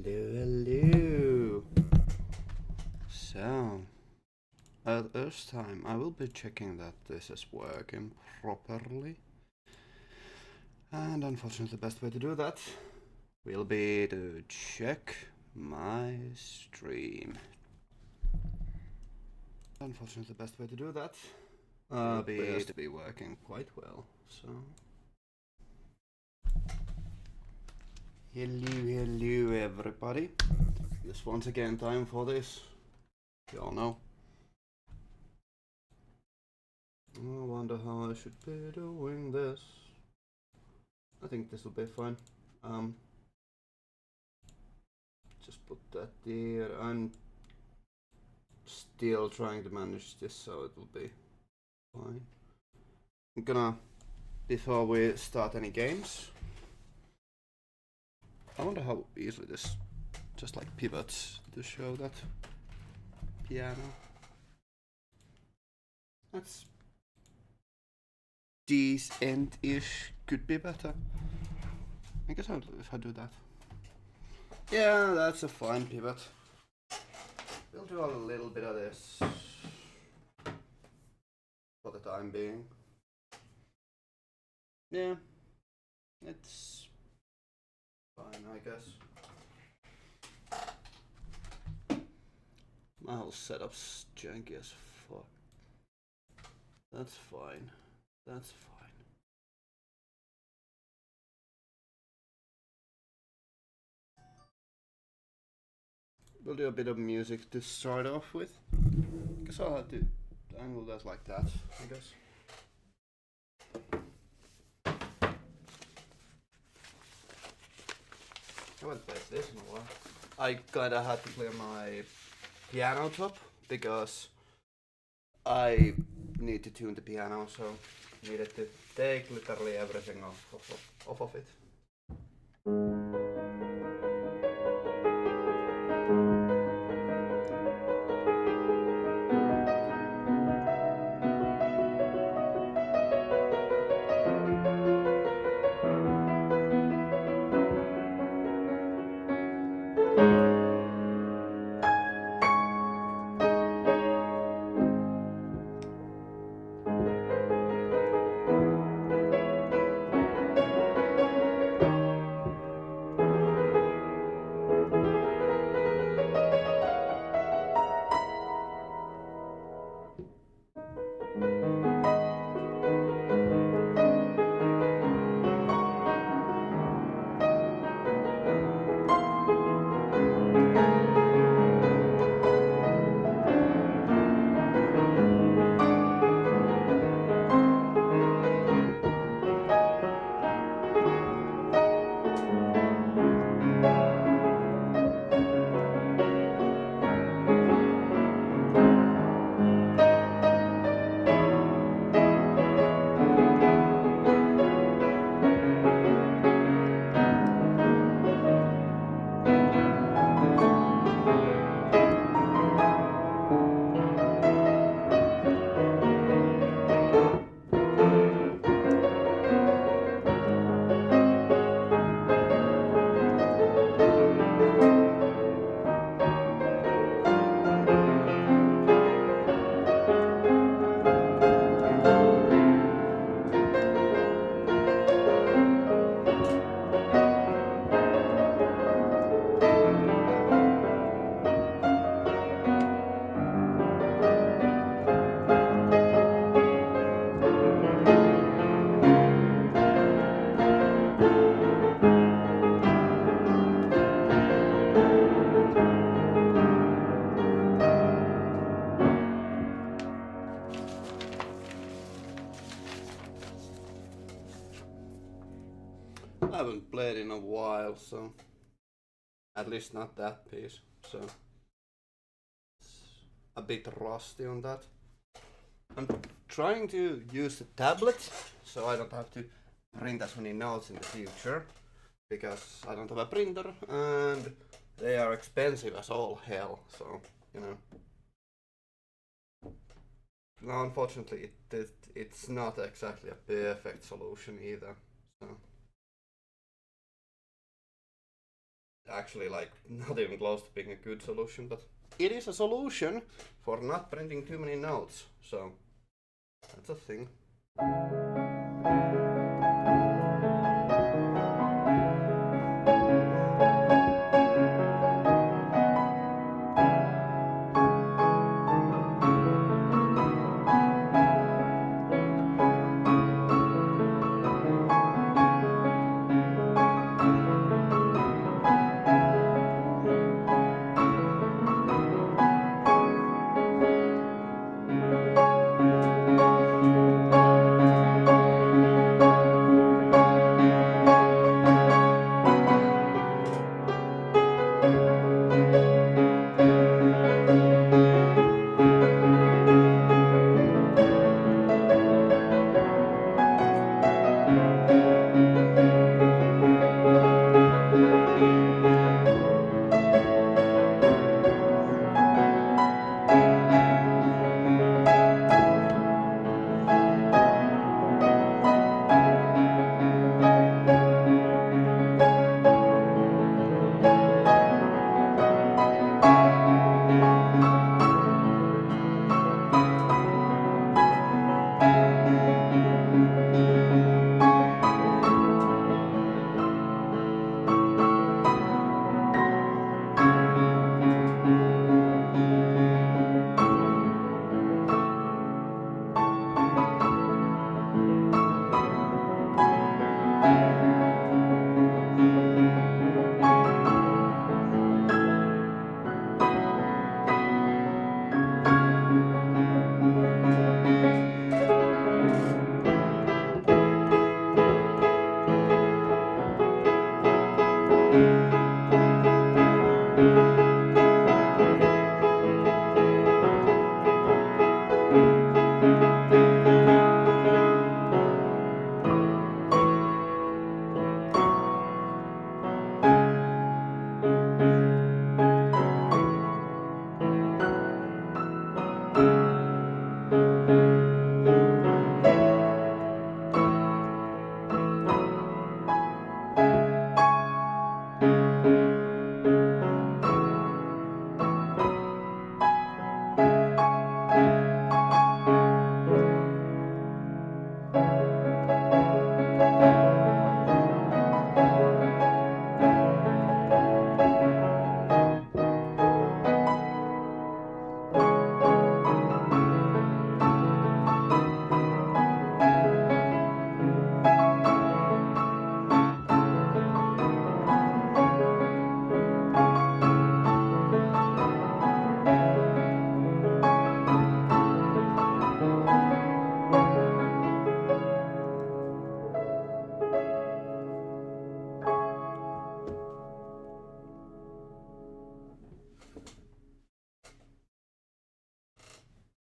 Hello. So, at this time, I will be checking that this is working properly. And unfortunately, the best way to do that will be to check my stream. Unfortunately, the best way to do that appears to be working quite well. So, hello everybody. This once again time for this. You all know. I wonder how I should be doing this. I think this will be fine. Just put that there. I'm still trying to manage this so it will be fine. I'm gonna, before we start any games, I wonder how easily this just like pivots to show that piano. That's decent-ish. Could be better. I guess if I do that. Yeah, that's a fine pivot. We'll do a little bit of this for the time being. Yeah, it's fine, I guess. My whole setup's janky as fuck. That's fine. That's fine. We'll do a bit of music to start off with. Guess I'll have to angle that like that, I guess. I haven't played this in a while. I kinda had to clear my piano top because I need to tune the piano, so needed to take literally everything off of it. I haven't played in a while, so at least not that piece, so it's a bit rusty on that. I'm trying to use the tablet so I don't have to print as many notes in the future because I don't have a printer and they are expensive as all hell, so you know. Now unfortunately it's not exactly a perfect solution either, so actually like not even close to being a good solution, but it is a solution for not printing too many notes. So that's a thing.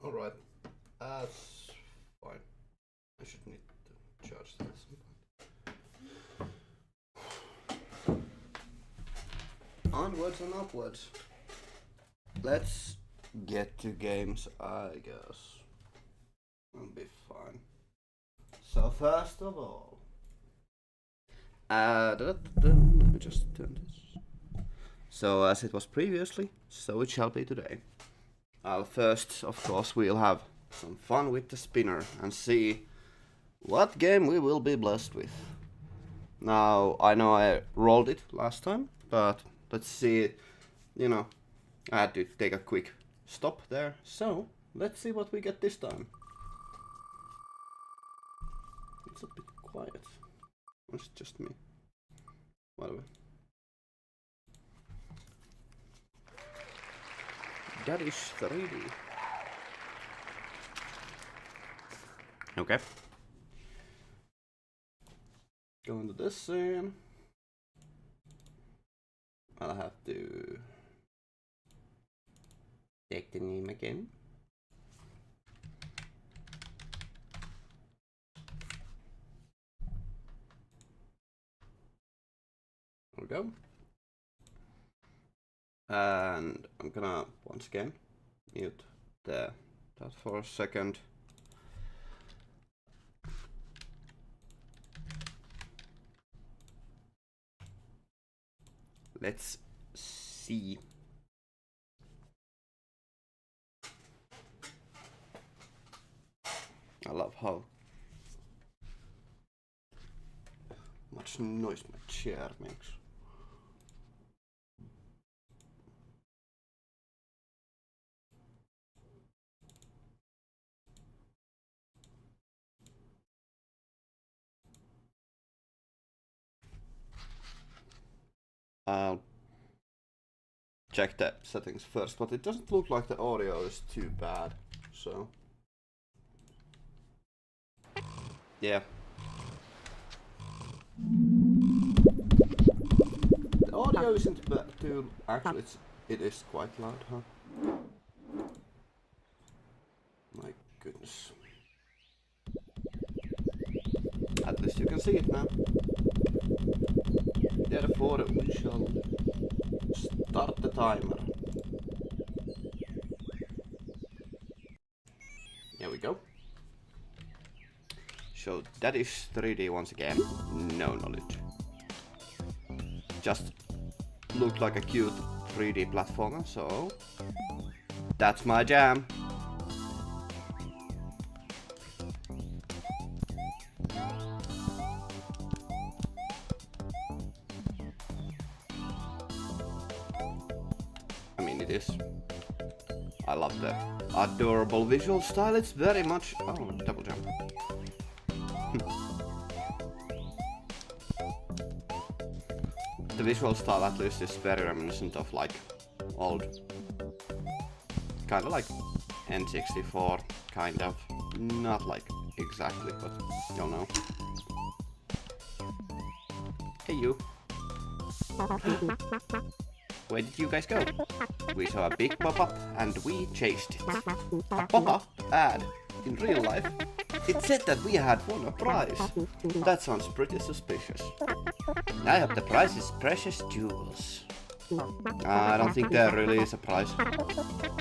Alright, that's fine. I should need to charge that at some point. Onwards and upwards. Let's get to games, I guess. It'll be fine. So first of all, let me just turn this. So as it was previously, so it shall be today. First, of course, we'll have some fun with the spinner and see what game we will be blessed with. Now, I know I rolled it last time, but let's see, you know, I had to take a quick stop there. So, let's see what we get this time. It's a bit quiet. Or it's just me. Whatever. That is 3D. Okay. Go into this scene. I'll have to take the name again. There we go. And I'm gonna once again mute that for a second. Let's see. I love how much noise my chair makes. I'll check the settings first, but it doesn't look like the audio is too bad, so yeah. The audio isn't too. Actually, it is quite loud, huh? My goodness. At least you can see it now. Therefore, we shall start the timer. Here we go. So that is 3D once again. No knowledge. Just looked like a cute 3D platformer, so that's my jam. I mean, it is. I love the adorable visual style. It's very much. Oh, double jump. The visual style, at least, is very reminiscent of like old, kind of like N64, kind of. Not like exactly, but you'll know. Hey, you. Where did you guys go? We saw a big pop-up and we chased it. A pop-up ad in real life? It said that we had won a prize. That sounds pretty suspicious. I hope the prize is precious jewels. I don't think there really is a prize.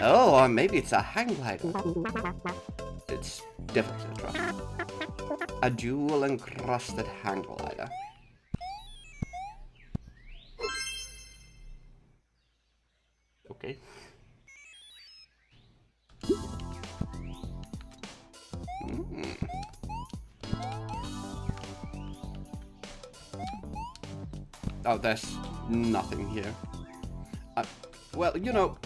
Oh, or maybe it's a hang glider. It's definitely a trap. A jewel encrusted hang glider. Okay. Oh, there's nothing here. Well, you know,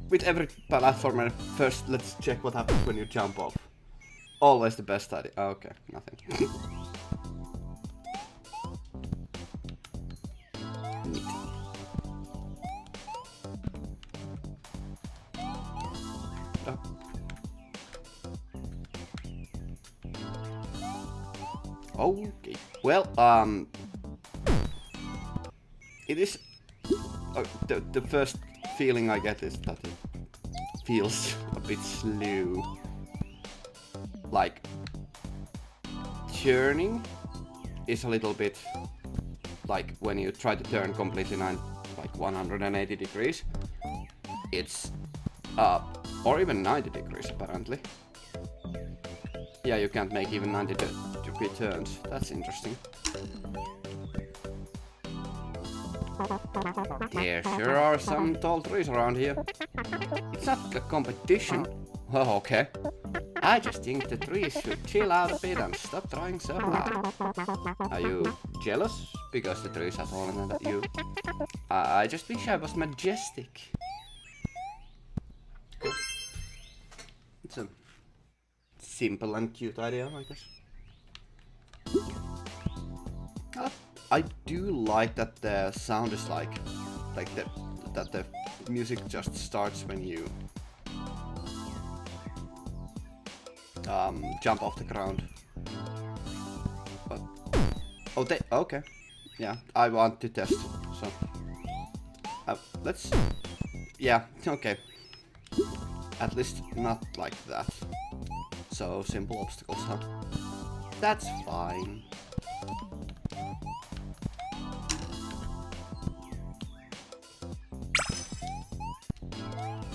with every platformer, first let's check what happens when you jump off. Always the best idea. Oh, okay, nothing. Neat. Oh. Okay. Well, it is. The first feeling I get is that it feels a bit slow. Like, turning is a little bit like when you try to turn completely like 180 degrees. It's or even 90 degrees apparently. Yeah, you can't make even 90 degree turns. That's interesting. There sure are some tall trees around here. It's not a competition. Oh, okay. I just think the trees should chill out a bit and stop trying so hard. Are you jealous because the trees are taller than you? I just wish I was majestic. It's a simple and cute idea, I guess. I do like that the sound is like that the music just starts when you jump off the ground. But okay, yeah, I want to test, so let's, yeah, okay, at least not like that. So simple obstacles, huh? That's fine.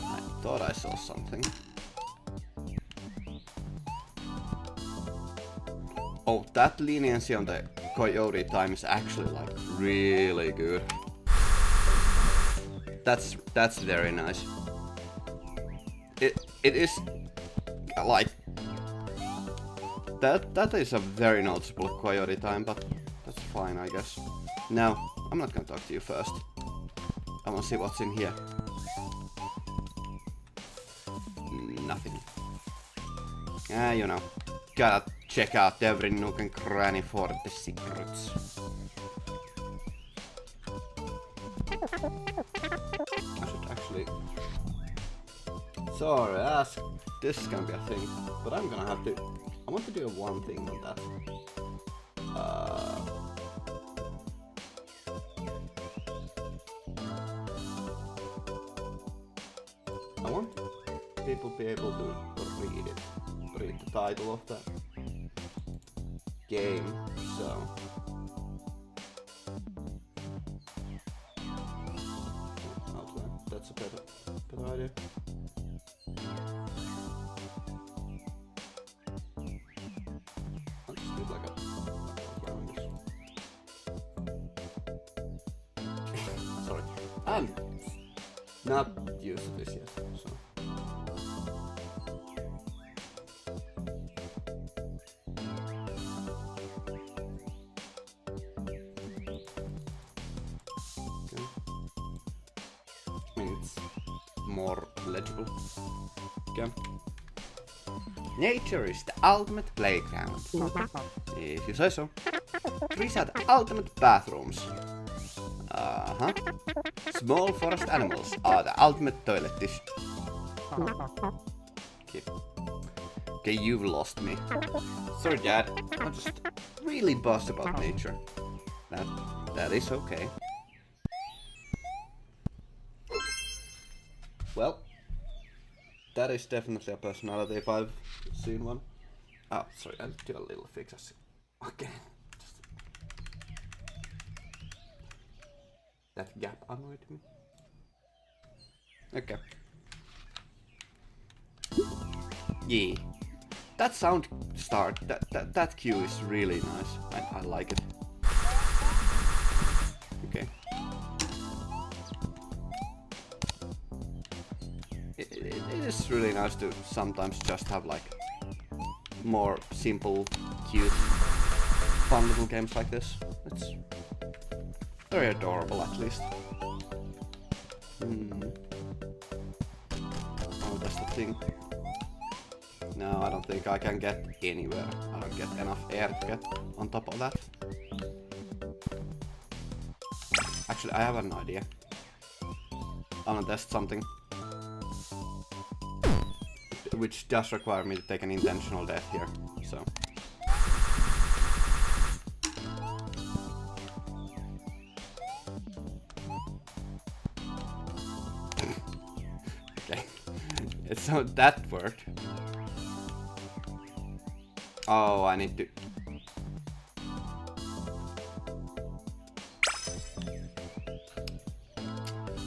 I thought I saw something. Oh, that leniency on the coyote time is actually like really good. That's very nice. It is like that is a very noticeable coyote time, but that's fine, I guess. No, I'm not gonna talk to you first. I wanna see what's in here. Nothing. You know, gotta check out every nook and cranny for the secrets. I should actually... Sorry, ask. This is gonna be a thing, but I'm gonna have to... I want to do one thing on that. I want people to be able to read the title of the game, so... That's a better idea. I'll just do like around this. Sorry. I'm not used to this yet, so... More legible. Okay. Nature is the ultimate playground. If you say so. Trees are the ultimate bathrooms. Small forest animals are the ultimate toilet dish. Okay, you've lost me. Sorry, Dad. I'm just really buzzed about nature. That is okay. Well, that is definitely a personality if I've seen one. Oh, sorry, I'll do a little fix. Okay. That gap annoyed me. Okay. Yeah. That sound start, that cue is really nice. I like it. Okay. It is really nice to sometimes just have like more simple, cute, fun little games like this. It's very adorable, at least. Oh, that's the thing. No, I don't think I can get anywhere. I don't get enough air to get on top of that. Actually, I have an idea. I wanna test something. Which does require me to take an intentional death here, so... Okay. So that worked. Oh, I need to...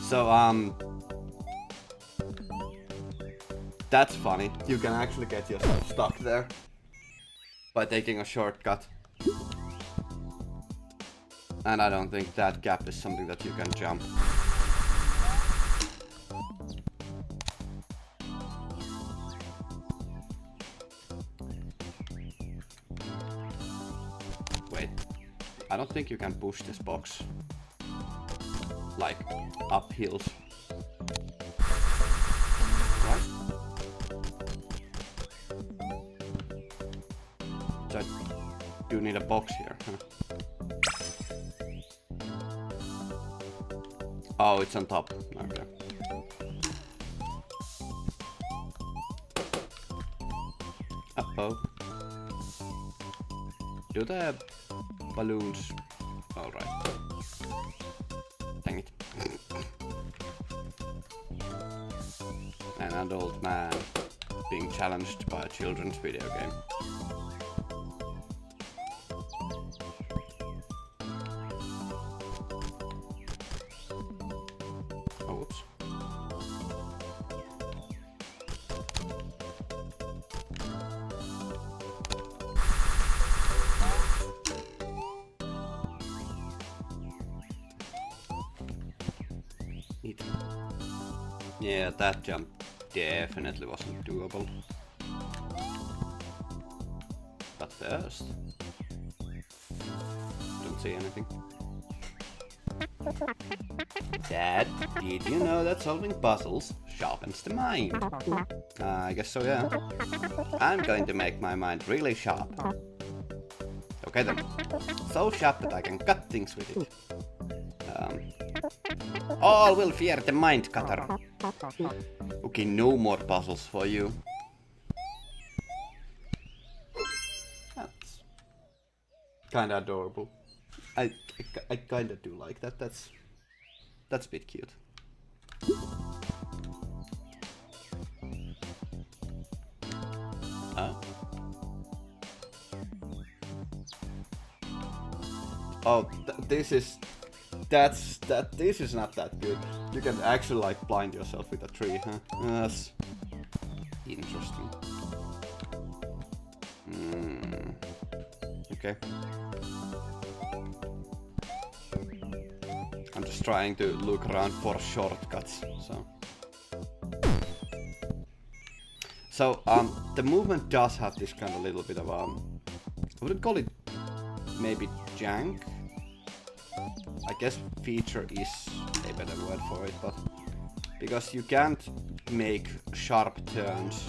So, that's funny. You can actually get yourself stuck there by taking a shortcut. And I don't think that gap is something that you can jump. Wait. I don't think you can push this box like up hills. So I do need a box here, huh? Oh, it's on top. Okay. Uh-oh. Do the balloons... Alright. Dang it. An adult man being challenged by a children's video game. Neat. Yeah, that jump definitely wasn't doable. But first... Don't see anything. Dad, did you know that solving puzzles sharpens the mind? I guess so, yeah. I'm going to make my mind really sharp. Okay then. So sharp that I can cut things with it. All will fear the mind cutter. Okay, no more puzzles for you. That's kinda adorable. I kinda do like that. That's a bit cute. Oh, this is this is not that good. You can actually like blind yourself with a tree, huh? That's interesting. Okay. I'm just trying to look around for shortcuts, so the movement does have this kind of little bit of I wouldn't call it maybe jank. I guess feature is a better word for it, but because you can't make sharp turns,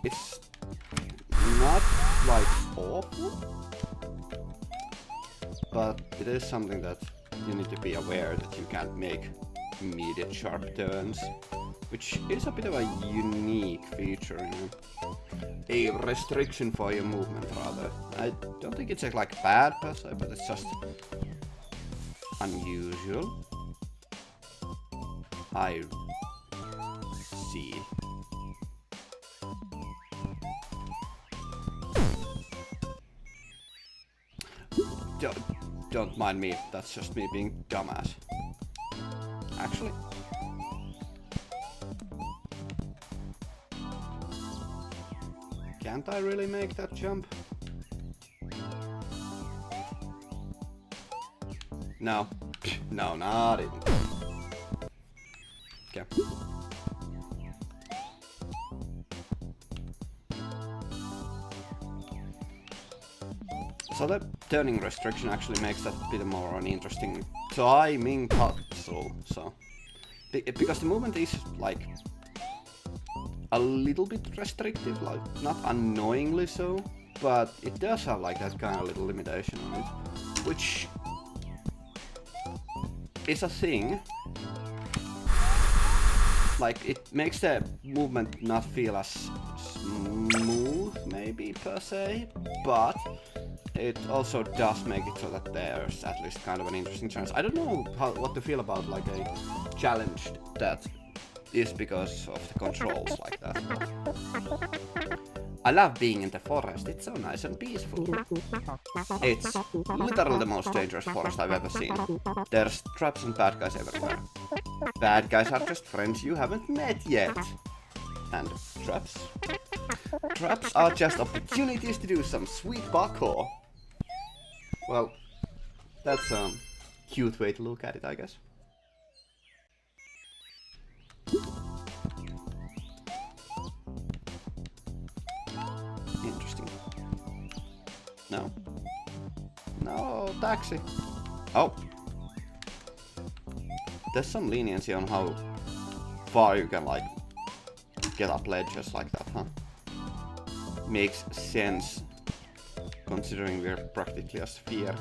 it's not like awful, but it is something that you need to be aware that you can't make immediate sharp turns, which is a bit of a unique feature, you know? A restriction for your movement, rather. I don't think it's like bad per se, but it's just unusual. I see. Don't mind me, that's just me being dumbass. Actually. Can't I really make that jump? No. No, not even. Okay. So that turning restriction actually makes that a bit more an interesting timing puzzle, so... Because the movement is, like, a little bit restrictive, like, not annoyingly so, but it does have, like, that kind of little limitation on it, which is a thing. Like, it makes the movement not feel as smooth, maybe, per se, but it also does make it so that there's at least kind of an interesting chance. I don't know what to feel about, like, a challenge that is because of the controls like that. I love being in the forest, it's so nice and peaceful. It's literally the most dangerous forest I've ever seen. There's traps and bad guys everywhere. Bad guys are just friends you haven't met yet. And traps? Traps are just opportunities to do some sweet parkour. Well, that's a cute way to look at it, I guess. Interesting. No. No, taxi. Oh. There's some leniency on how far you can, like, get up ledges like that, huh? Makes sense, considering we're practically a sphere.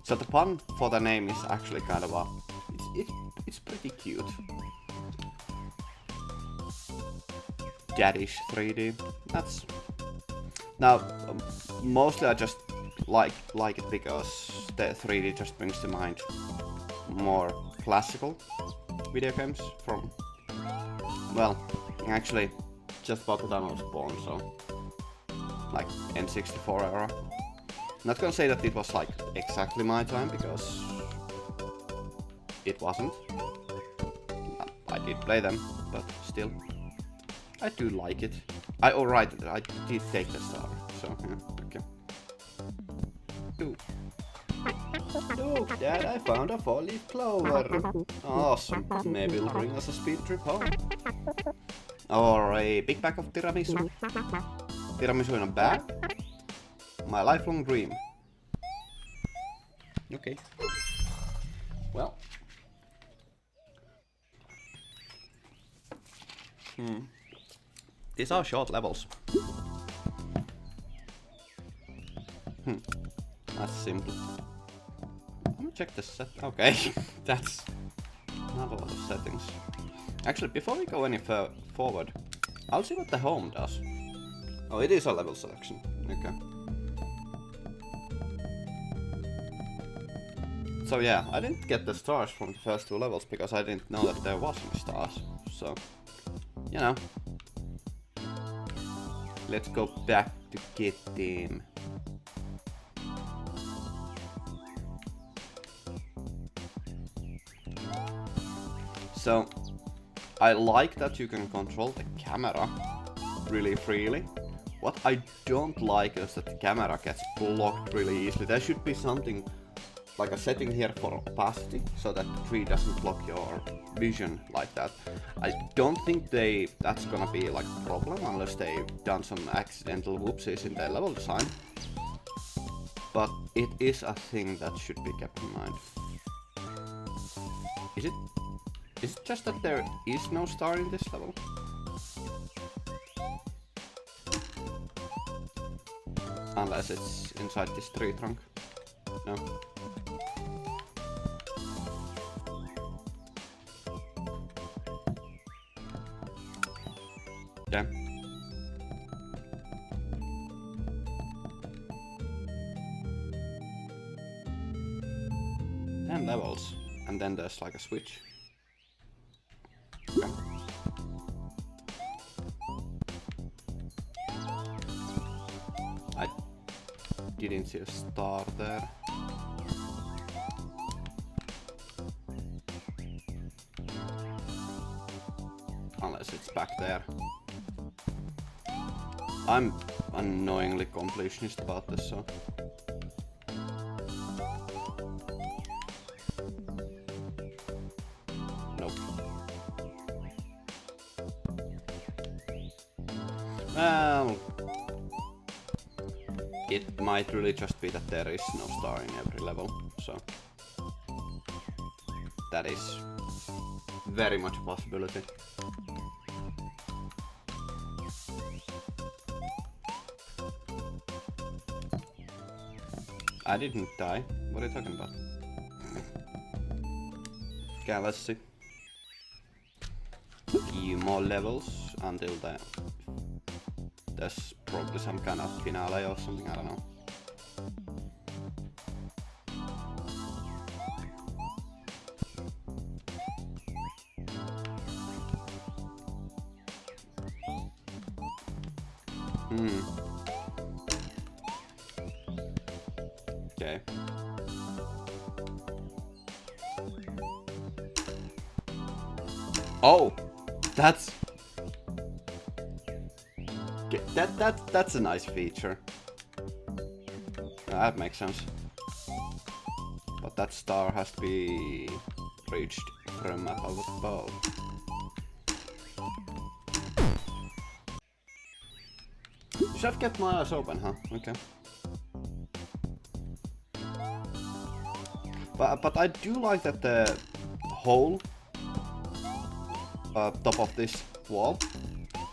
So the pun for the name is actually kind of a... It's pretty cute. Daddish 3D. That's... Now, mostly I just like it because the 3D just brings to mind more classical video games from... Well, actually, just about the time I was born, so... Like, N64 era. Not gonna say that it was like exactly my time, because it wasn't. I did play them, but still. I do like it. Alright, I did take the star, so yeah, okay. Ooh. Look, Dad, I found a 4-leaf clover. Awesome. Maybe it'll bring us a speed trip home. Or a big bag of tiramisu. Tiramisu in a bag? My lifelong dream. Okay. Well. These are short levels. That's simple. Let me check the set. Okay, that's not a lot of settings. Actually, before we go any forward, I'll see what the home does. Oh, it is a level selection. Okay. So yeah, I didn't get the stars from the first 2 levels because I didn't know that there was any stars. So, you know. Let's go back to get them. So, I like that you can control the camera really freely. What I don't like is that the camera gets blocked really easily. There should be something like a setting here for opacity, so that the tree doesn't block your vision like that. I don't think that's gonna be like a problem unless they've done some accidental whoopsies in their level design. But it is a thing that should be kept in mind. Is it just that there is no star in this level? Unless it's inside this tree trunk. No. Yeah. Ten levels, and then there's like a switch. Okay. I didn't see a star there. Unless it's back there. I'm annoyingly completionist about this, so... Nope. Well... It might really just be that there is no star in every level, so... That is very much a possibility. I didn't die. What are you talking about? Okay, let's see. A few more levels until there's probably some kind of finale or something, I don't know. Okay. Oh, that's that's a nice feature. That makes sense. But that star has to be reached from above. Should have kept my eyes open, huh? Okay. But I do like that the hole top of this wall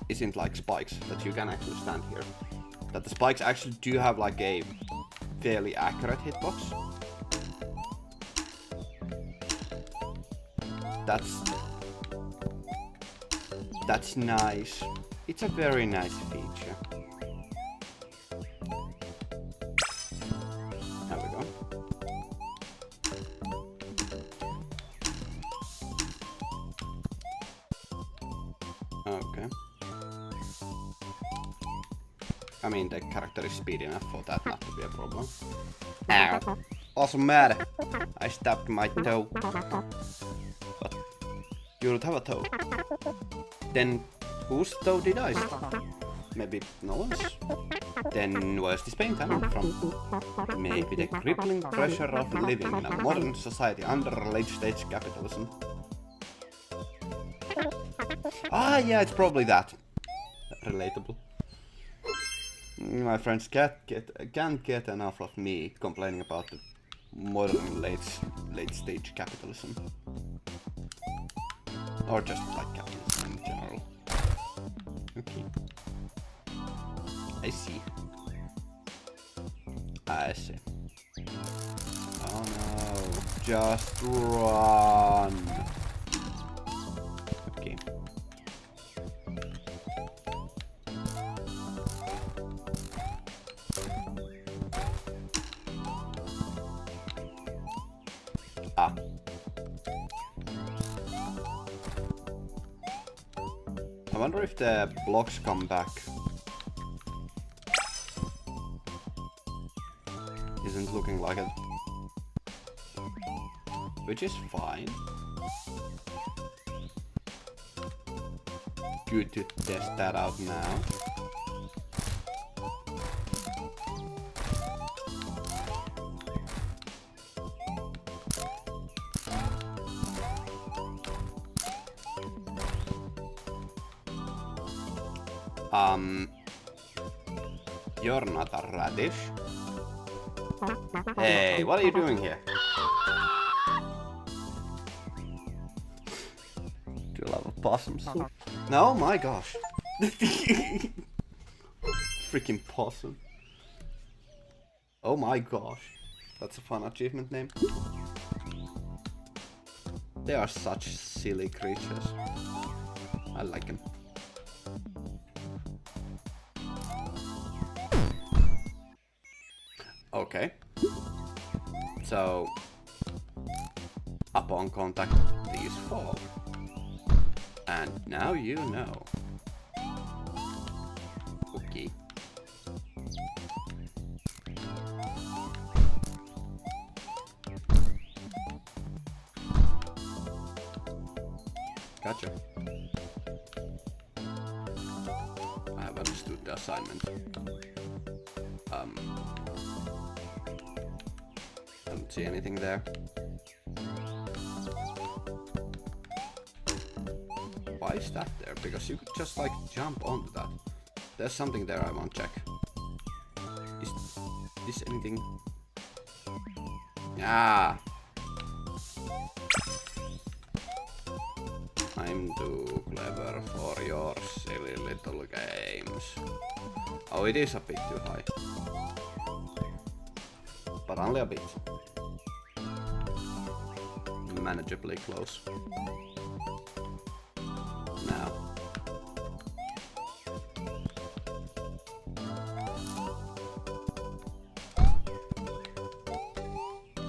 isn't like spikes, that you can actually stand here. That the spikes actually do have like a fairly accurate hitbox. That's nice. It's a very nice feature. There we go. Okay. I mean, the character is speedy enough for that not to be a problem. Ow. Also mad. I stabbed my toe. But you don't have a toe. Then whose toe did I stab? Maybe no one's? Then where's this pain coming from? Maybe the crippling pressure of living in a modern society under late-stage capitalism. Ah, yeah, it's probably that. Relatable. My friends can't get enough of me complaining about the modern late-stage capitalism. Or just like capitalism in general. Okay. I see. I see. Oh no. Just run. Okay. Ah. I wonder if the blocks come back. Isn't looking like it. Which is fine. Good to test that out now. You're not a radish. Hey, what are you doing here? Do you love possums? No, my gosh. Freaking possum. Oh my gosh. That's a fun achievement name. They are such silly creatures. I like them. Okay. So, upon contact, these fall. And now you know. Okay. Gotcha. I have understood the assignment. Don't see anything there. Why is that there? Because you could just like jump onto that. There's something there I want to check. Is this anything? Ah! I'm too clever for your silly little games. Oh, it is a bit too high. But only a bit. Manageably close. Now.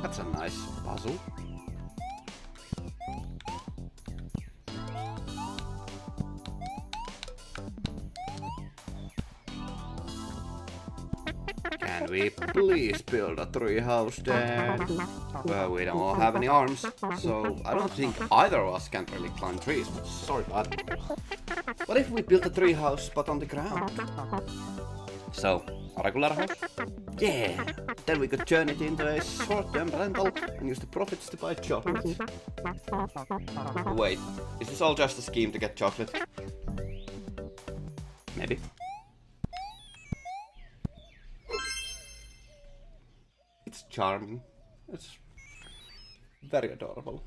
That's a nice puzzle. Can we please build a tree house there? Well, we don't have any arms, so I don't think either of us can really climb trees. Sorry, bud. What if we built a tree house but on the ground? So, a regular house? Yeah! Then we could turn it into a short-term rental and use the profits to buy chocolate. Wait, is this all just a scheme to get chocolate? Maybe. It's charming. It's very adorable.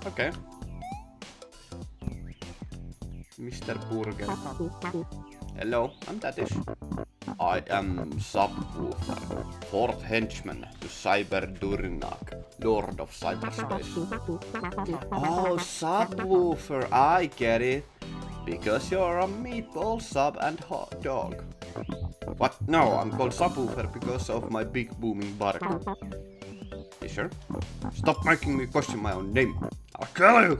Okay. Mr. Burger. Hello, I'm Tatish. I am Subwoofer, fourth henchman to Cyber Durnak, Lord of Cyberspace. Oh, Subwoofer, I get it. Because you're a meatball, sub, and hot dog. What? No, I'm called Subwoofer because of my big booming burger. You sure? Stop making me question my own name. I'll kill you!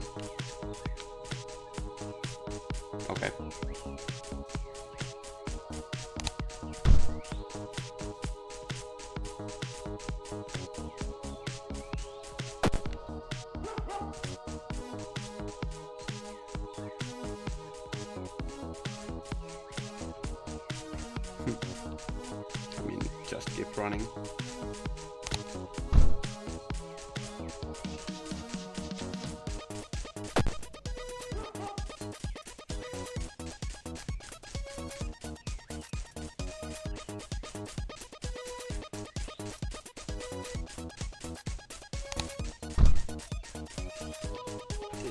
Okay. I mean, just keep running.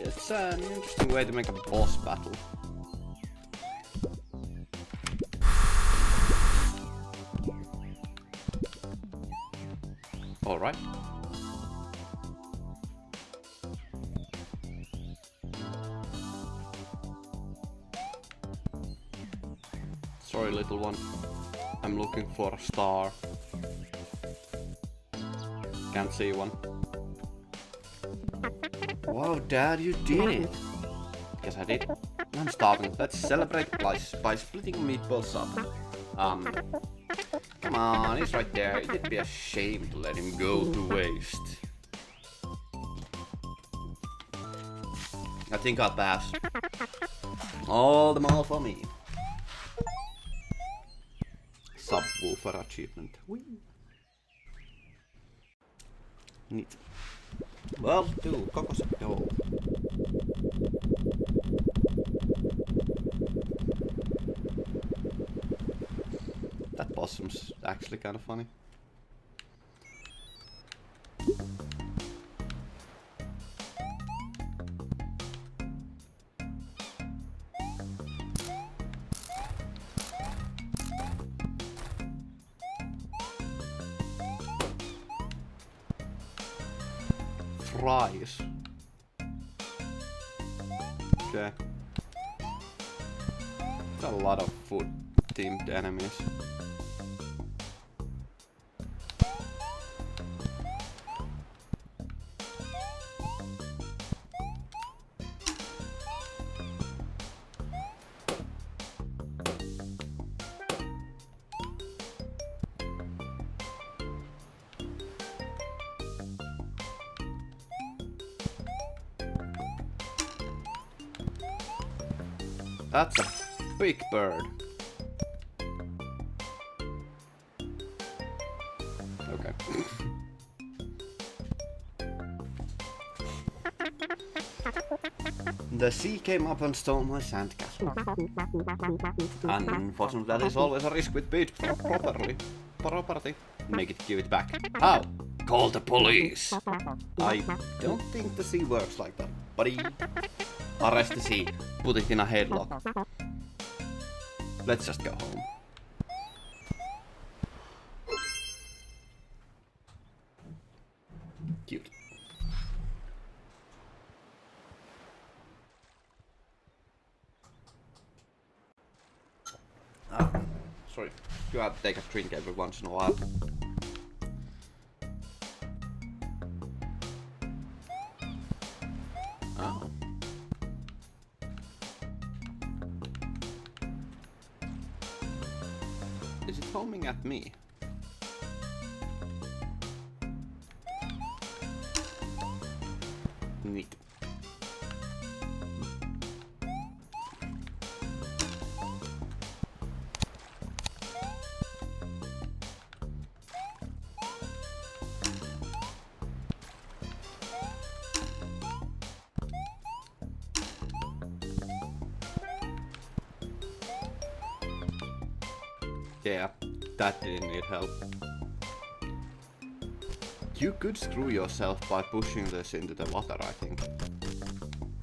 It's an interesting way to make a boss battle. Alright. Sorry, little one. I'm looking for a star. Can't see one. Wow, Dad, you did it! Yes, I did. I'm starving. Let's celebrate by splitting meatballs up. Come on, he's right there. It'd be a shame to let him go to waste. I think I'll pass. All the more for me. Subwoofer achievement. Whee. Neat. Well, do kokos. Joo. That possum's actually kind of funny. Fries. Okay. There's a lot of food-themed enemies. That's a big bird. Okay. The sea came up and stole my sandcastle. Unfortunately, that is always a risk with beach property. Make it give it back. How? Call the police. I don't think the sea works like that, buddy. Arrest the sea. Put it in a headlock. Let's just go home. Cute. Sorry. You have to take a drink every once in a while. Oh. Is it homing at me? Neat. Yeah, that didn't need help. You could screw yourself by pushing this into the water, I think.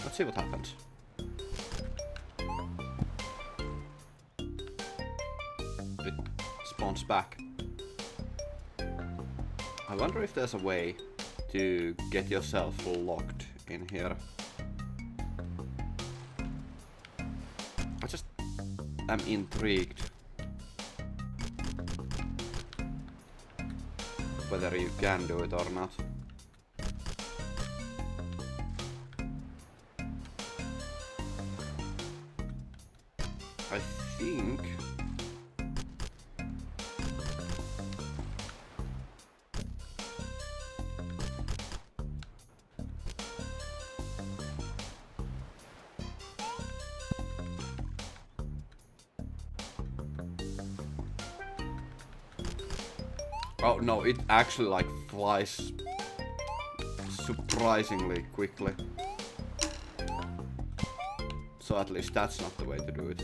Let's see what happens. It spawns back. I wonder if there's a way to get yourself locked in here. I just am intrigued whether you can do it or not. I think... Oh no, it actually like flies surprisingly quickly. So at least that's not the way to do it.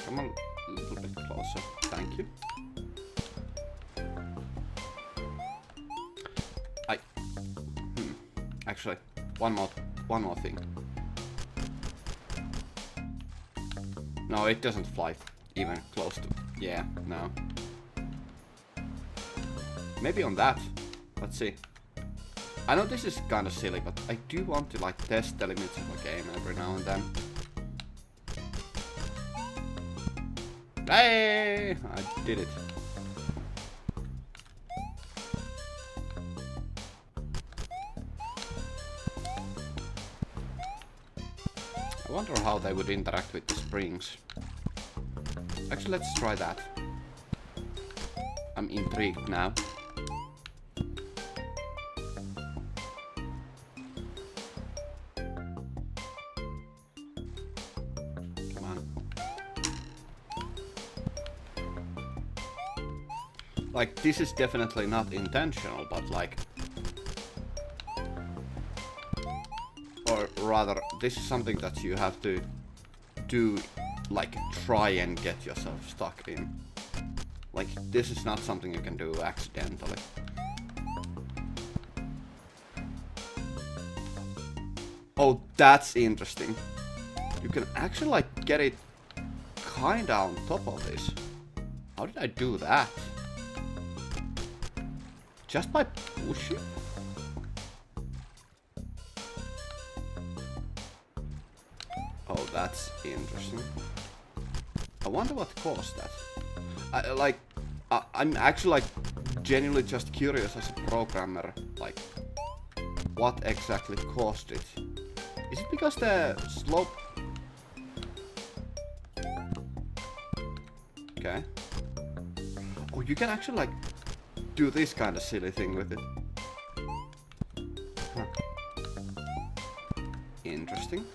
Come on, a little bit closer. Thank you. Actually, one more thing. No, it doesn't fly even close to... Yeah, no. Maybe on that. Let's see. I know this is kind of silly, but I do want to like test the limits of a game every now and then. Hey! I did it. I wonder how they would interact with the springs. Actually, let's try that. I'm intrigued now. Come on. Like, this is definitely not intentional, but like... Or rather, this is something that you have to do, like, try and get yourself stuck in. Like, this is not something you can do accidentally. Oh, that's interesting. You can actually, like, get it kinda on top of this. How did I do that? Just by pushing? Oh, that's interesting. I wonder what caused that. I'm actually like genuinely just curious as a programmer, like what exactly caused it. Is it because the slope? Okay. Oh, you can actually like do this kind of silly thing with it. Huh. Interesting.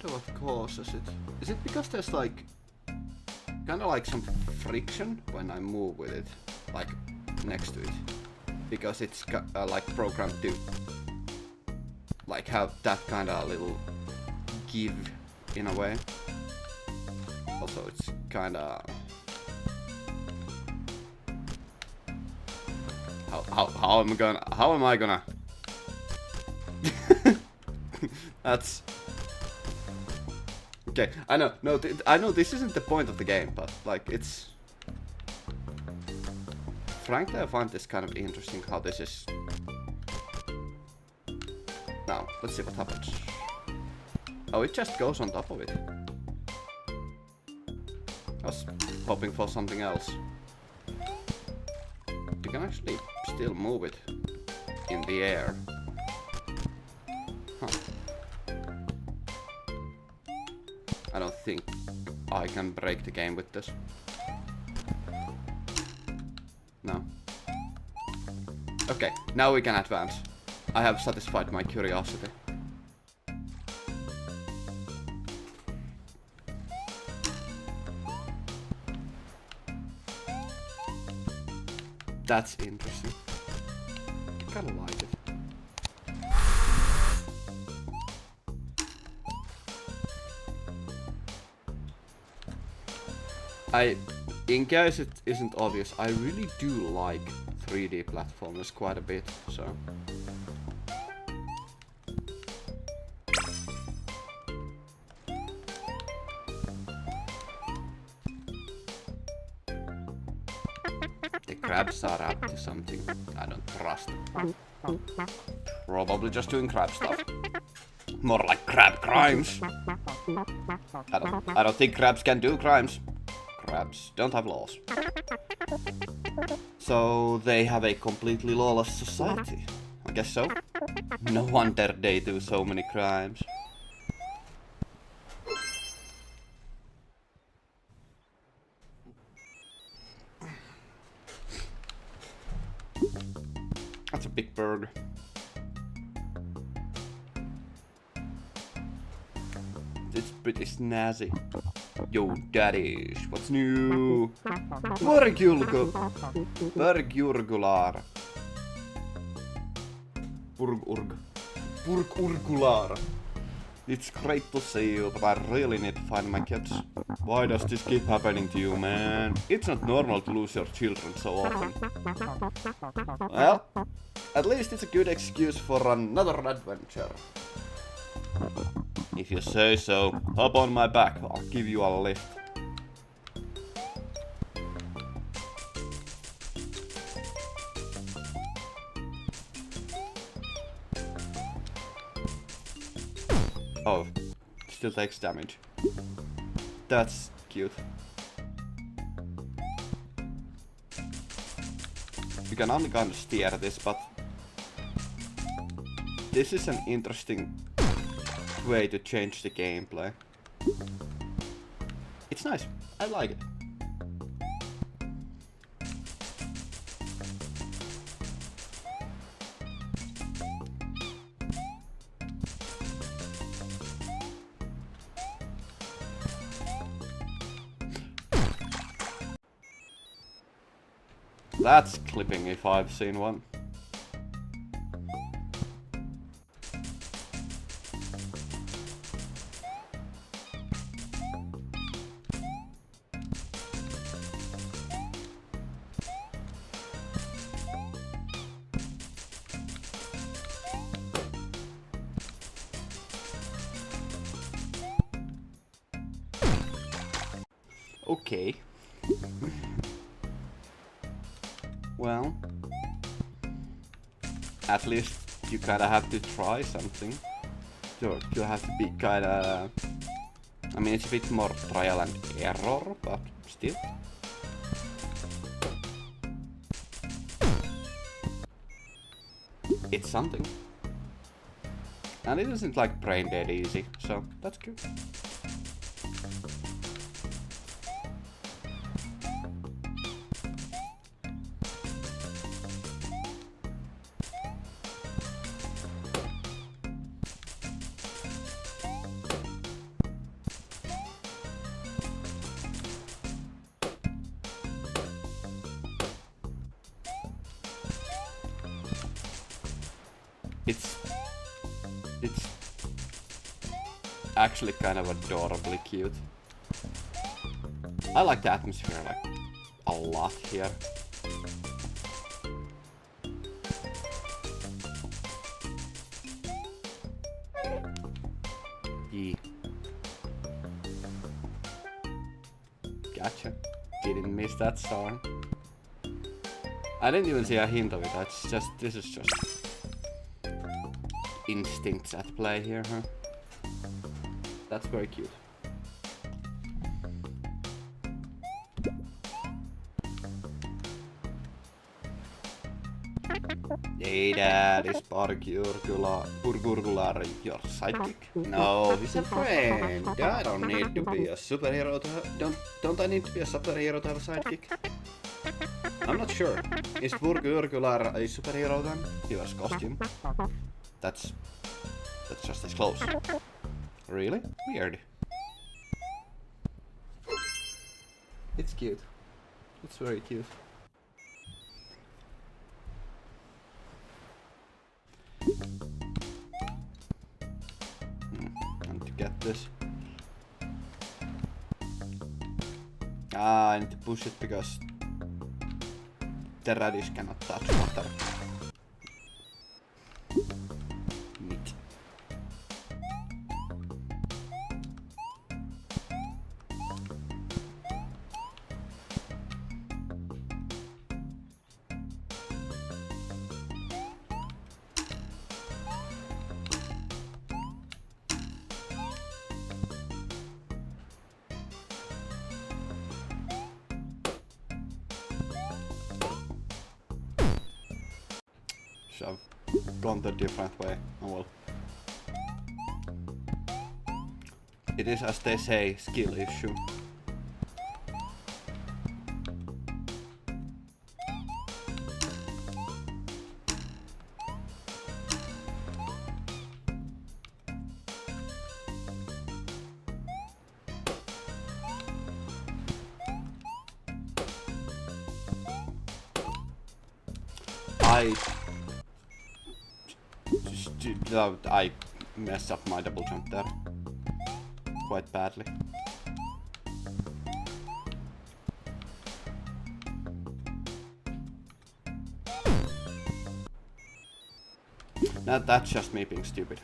What causes it? Is it because there's like kind of like some friction when I move with it, like next to it, because it's like programmed to like have that kind of little give in a way. Also, it's kind of how am I gonna that's okay. I know, no, I know this isn't the point of the game, but like it's frankly I find this kind of interesting how this is. Now let's see what happens. Oh, it just goes on top of it. I was hoping for something else. You can actually still move it in the air. Huh. I don't think I can break the game with this. No. Okay, now we can advance. I have satisfied my curiosity. That's interesting. I kinda like it. In case it isn't obvious, I really do like 3D platformers quite a bit, so... The crabs are up to something. I don't trust them. Probably just doing crab stuff. More like crab crimes. I don't think crabs can do crimes. crabs don't have laws. So they have a completely lawless society. I guess so. No wonder they do so many crimes. That's a big burger. It's pretty snazzy. Yo, daddies, what's new? Burgurgular. Burgurgular. It's great to see you, but I really need to find my kids. Why does this keep happening to you, man? It's not normal to lose your children so often. Well, at least it's a good excuse for another adventure. If you say so, hop on my back, I'll give you a lift. Oh, still takes damage. That's cute. You can only kind of steer this, but this is an interesting way to change the gameplay. It's nice. I like it. That's clipping if I've seen one. Okay. Well, at least you kinda have to try something. You have to be kinda... I mean, it's a bit more trial and error, but still. It's something. And it isn't like brain dead easy, so that's good. It's actually kind of adorably cute. I like the atmosphere like a lot here. Yeah. Gotcha. Didn't miss that star. I didn't even see a hint of it. That's just, this is just instincts at play here, huh? That's very cute. Hey Dad, is Burgurgular your sidekick? No, he's a friend. I don't need to be a superhero to have... Don't I need to be a superhero to have a sidekick? I'm not sure. Is Burgurgular a superhero then? He wears costume. That's just his clothes. Really? Weird. It's cute. It's very cute. And to get this. I need to push it because the radish cannot touch water. Neat. so I've gone the different way. Oh well. It is, as they say, skill issue. I messed up my double jump there quite badly. Now that's just me being stupid.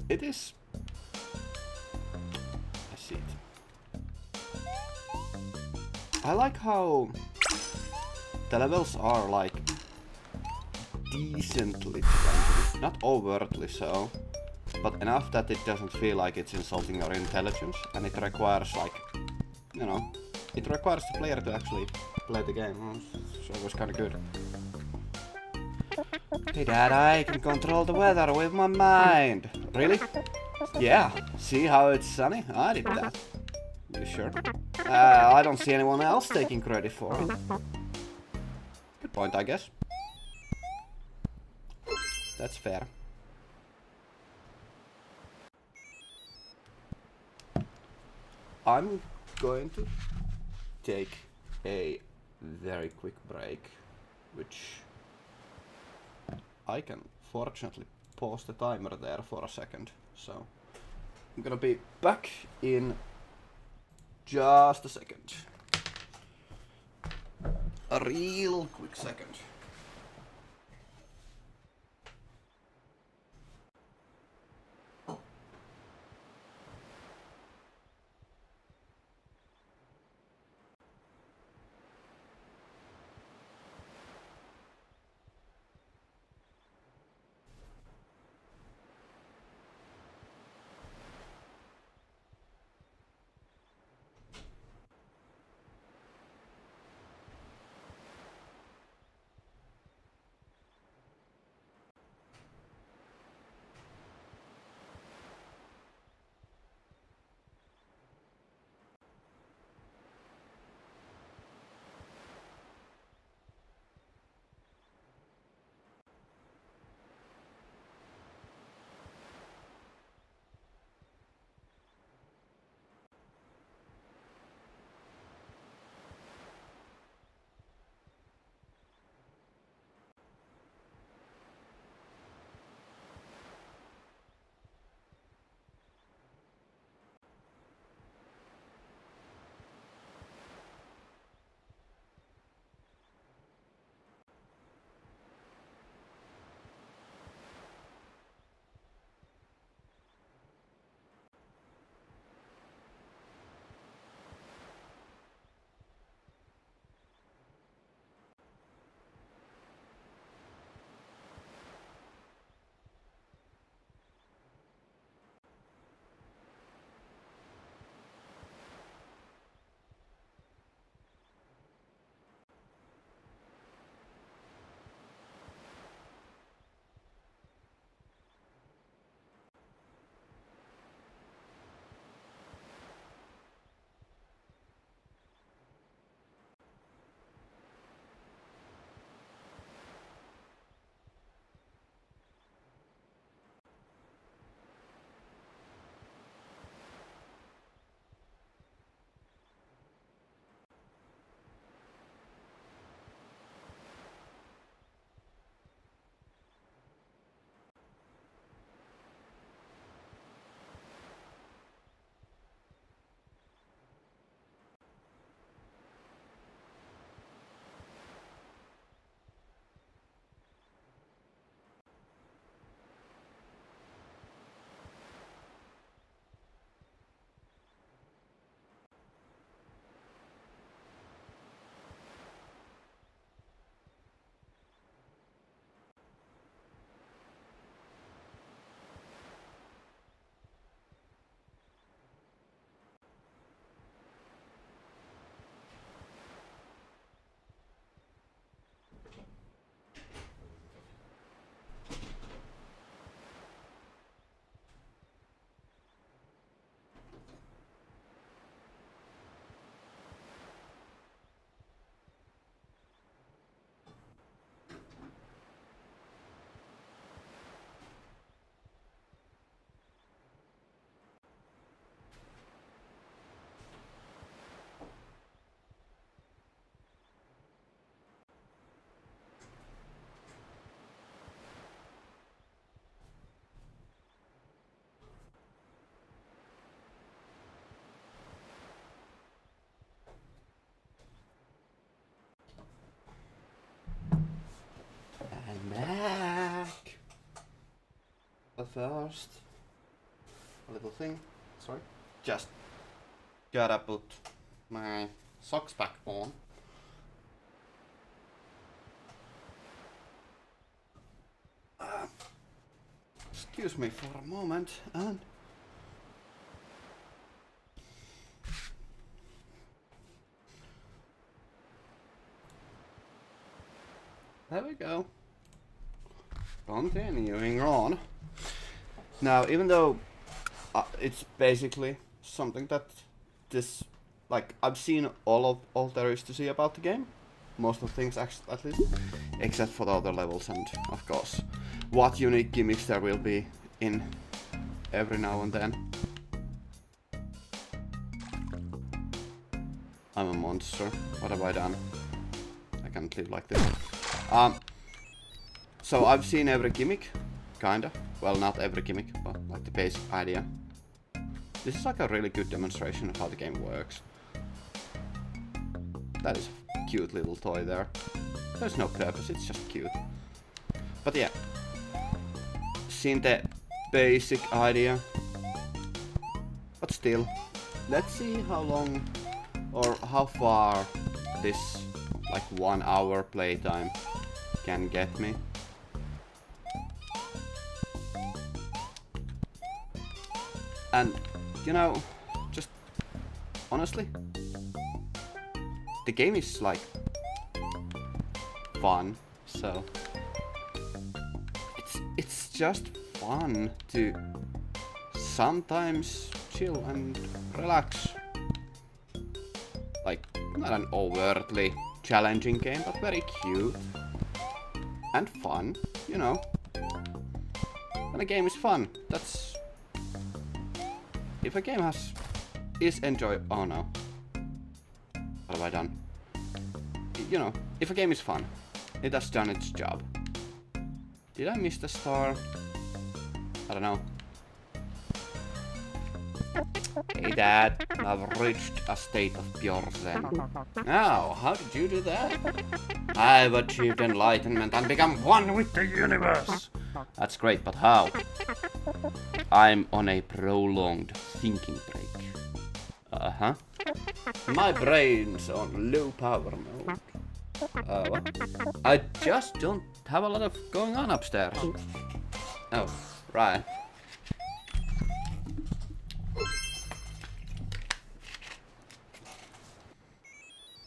It is... I see it. I like how the levels are like decently friendly, not overtly so, but enough that it doesn't feel like it's insulting your intelligence, and it requires like, you know, it requires the player to actually play the game, so it was kinda good. Hey Dad, I can control the weather with my mind. Really? Yeah, see how it's sunny? I did that. You sure? I don't see anyone else taking credit for it. Good point, I guess. That's fair. I'm going to take a very quick break, which I can fortunately pause the timer there for a second. So I'm gonna be back in just a second. A real quick second. But first, a little thing. Sorry. Just gotta put my socks back on. Excuse me for a moment, and there we go. Continuing on. Now, even though it's basically something that this, like, I've seen all there is to see about the game, most of the things at least, except for the other levels and of course what unique gimmicks there will be in every now and then. I'm a monster. What have I done? I can't live like this. So I've seen every gimmick, kinda. Well, not every gimmick, but like the basic idea. This is like a really good demonstration of how the game works. That is a cute little toy there. There's no purpose, it's just cute. But yeah, seen the basic idea. But still, let's see how long or how far this like 1 hour playtime can get me. And you know, just honestly, the game is like fun, so it's just fun to sometimes chill and relax. Like, not an overtly challenging game, but very cute and fun, you know. And a game is fun. That's if a game is oh no. What have I done? You know, if a game is fun, it has done its job. Did I miss the star? I don't know. Hey Dad, I've reached a state of pure zen. Now, how did you do that? I've achieved enlightenment and become one with the universe. That's great, but how? I'm on a prolonged thinking break. Uh-huh. My brain's on low power mode. What? I just don't have a lot of going on upstairs. Oh, right.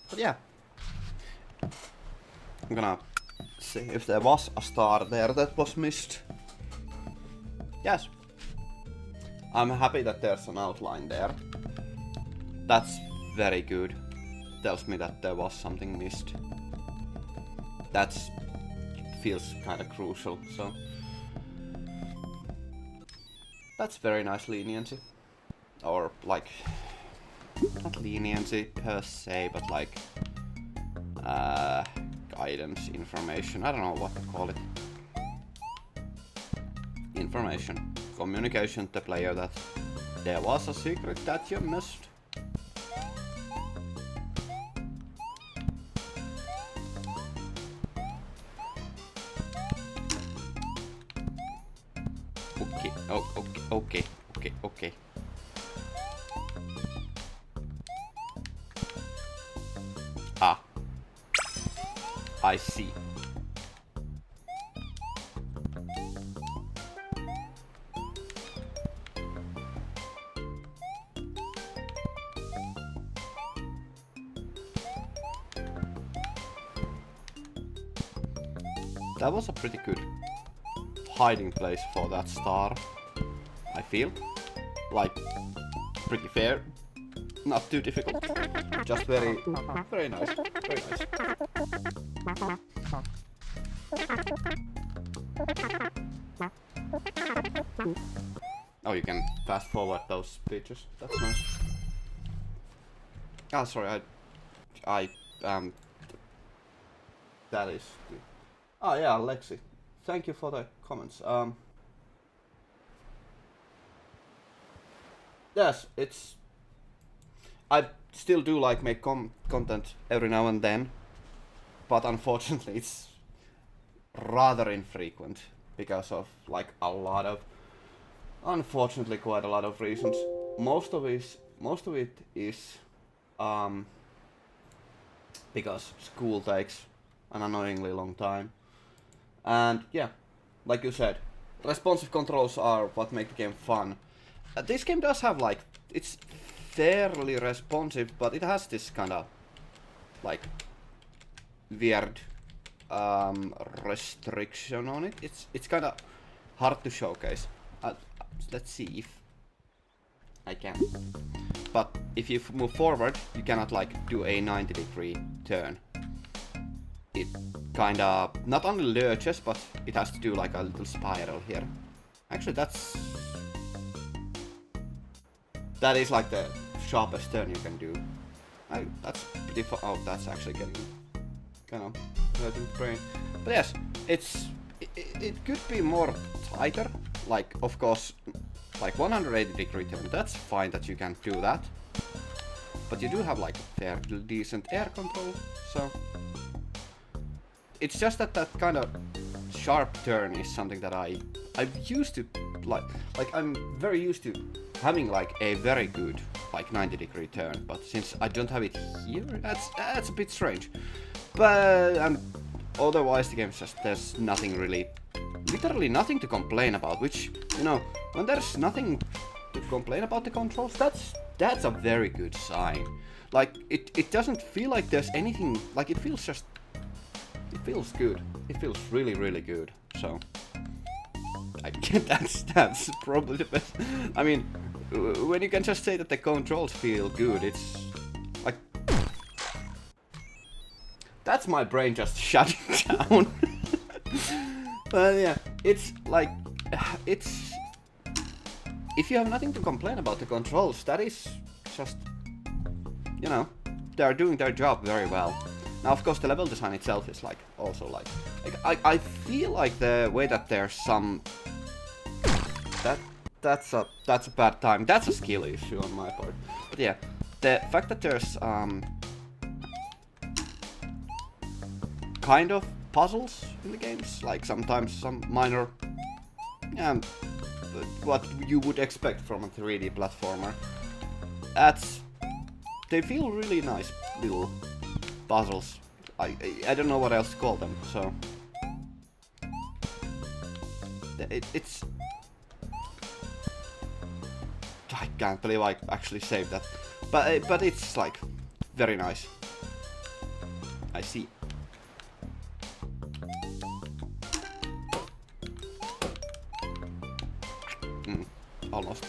But yeah. I'm gonna see if there was a star there that was missed. Yes. I'm happy that there's an outline there. That's very good. Tells me that there was something missed. That feels kind of crucial, so that's very nice leniency. Or like, not leniency per se, but like guidance, information. I don't know what to call it. Information, communication to the player that there was a secret that you missed. Okay, oh, okay. Ah, I see. That was a pretty good hiding place for that star, I feel. Like, pretty fair. Not too difficult. Just very nice. Very nice. Oh, you can fast forward those pictures. That's nice. Ah, sorry, that is good. Oh yeah, Lexi. Thank you for the comments. Yes, I still do like make content every now and then, but unfortunately it's rather infrequent because of like a lot of unfortunately quite a lot of reasons. Most of it is um, because school takes an annoyingly long time, and yeah, like you said, responsive controls are what make the game fun. This game does have like it's fairly responsive, but it has this kind of like weird restriction on it. It's kind of hard to showcase. Let's see if I can. But if you move forward, you cannot like do a 90-degree turn. It kind of not only lurches, but it has to do like a little spiral here. Actually, that is like the sharpest turn you can do. That's pretty far. Oh, that's actually getting kind of hurting the brain. But yes, it could be more tighter. Like, of course, like 180-degree turn. That's fine that you can do that. But you do have like fairly decent air control, so it's just that that kind of sharp turn is something that I'm used to like I'm very used to having like a very good like 90-degree turn, but since I don't have it here, that's a bit strange. But otherwise the game's just there's nothing really, literally nothing to complain about, which, you know, when there's nothing to complain about the controls, that's a very good sign. Like it doesn't feel like there's anything, like it feels good. It feels really, really good. So that's probably the best. I mean, when you can just say that the controls feel good, it's like that's my brain just shutting down. But yeah, it's like it's if you have nothing to complain about the controls, that is just, you know, they're doing their job very well. Now, of course, the level design itself is like also like I feel like the way that there's some that's a bad time. That's a skill issue on my part. But yeah, the fact that there's kind of puzzles in the games, like sometimes some minor what you would expect from a 3D platformer. They feel really nice little puzzles. I don't know what else to call them, so it's I can't believe I actually saved that, but it's like very nice. I see. Almost.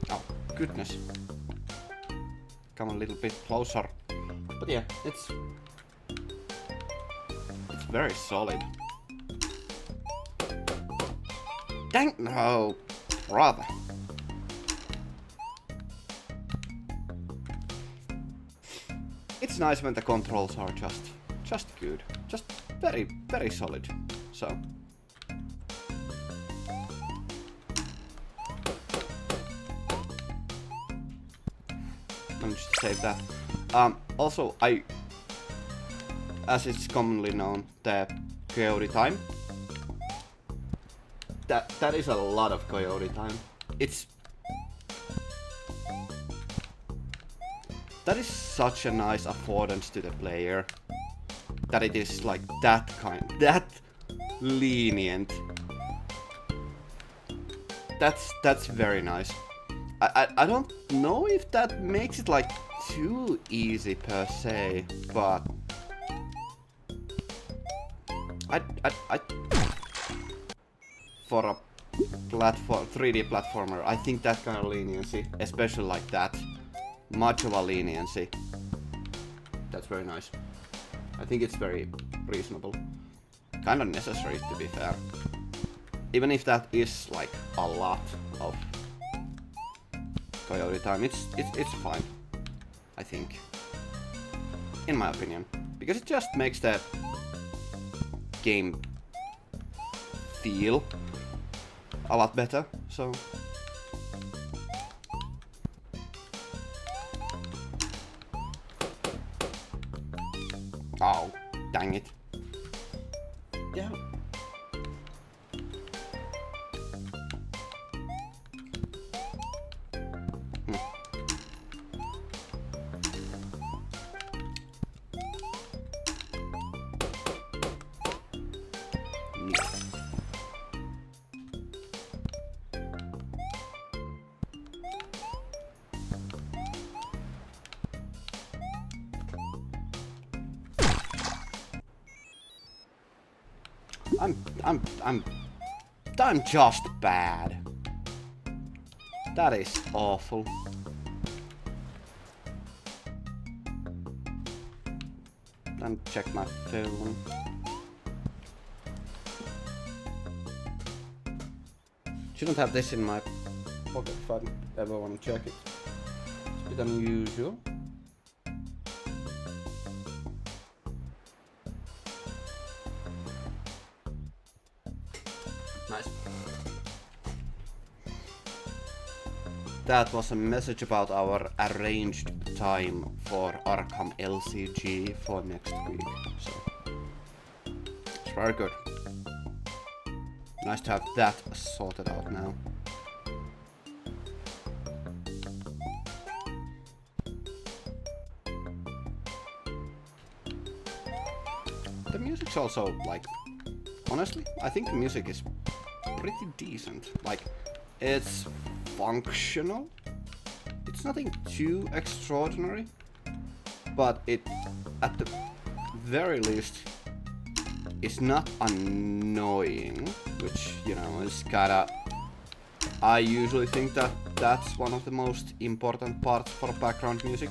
Oh, goodness. Come a little bit closer. But yeah, it's very solid. Dang, no, brother. It's nice when the controls are just good. Just very, very solid. So managed to save that. Also, as it's commonly known, the coyote time. That is a lot of coyote time. That is such a nice affordance to the player. That it is like that lenient. That's very nice. I don't know if that makes it like too easy per se, but I for a 3D platformer, I think that kind of leniency, especially like that, much of a leniency, that's very nice. I think it's very reasonable. Kind of necessary, to be fair. Even if that is like a lot of coyote time, it's fine, I think. In my opinion. Because it just makes the game feel a lot better, so oh, dang it. Yeah. I'm just bad. That is awful. Then check my phone. Shouldn't have this in my pocket if I ever want to check it. It's a bit unusual. Nice. That was a message about our arranged time for Arkham LCG for next week. So it's very good. Nice to have that sorted out now. The music's also like, honestly, I think the music is pretty decent. Like, it's functional. It's nothing too extraordinary, but it, at the very least, is not annoying, which, you know, is kinda... I usually think that that's one of the most important parts for background music,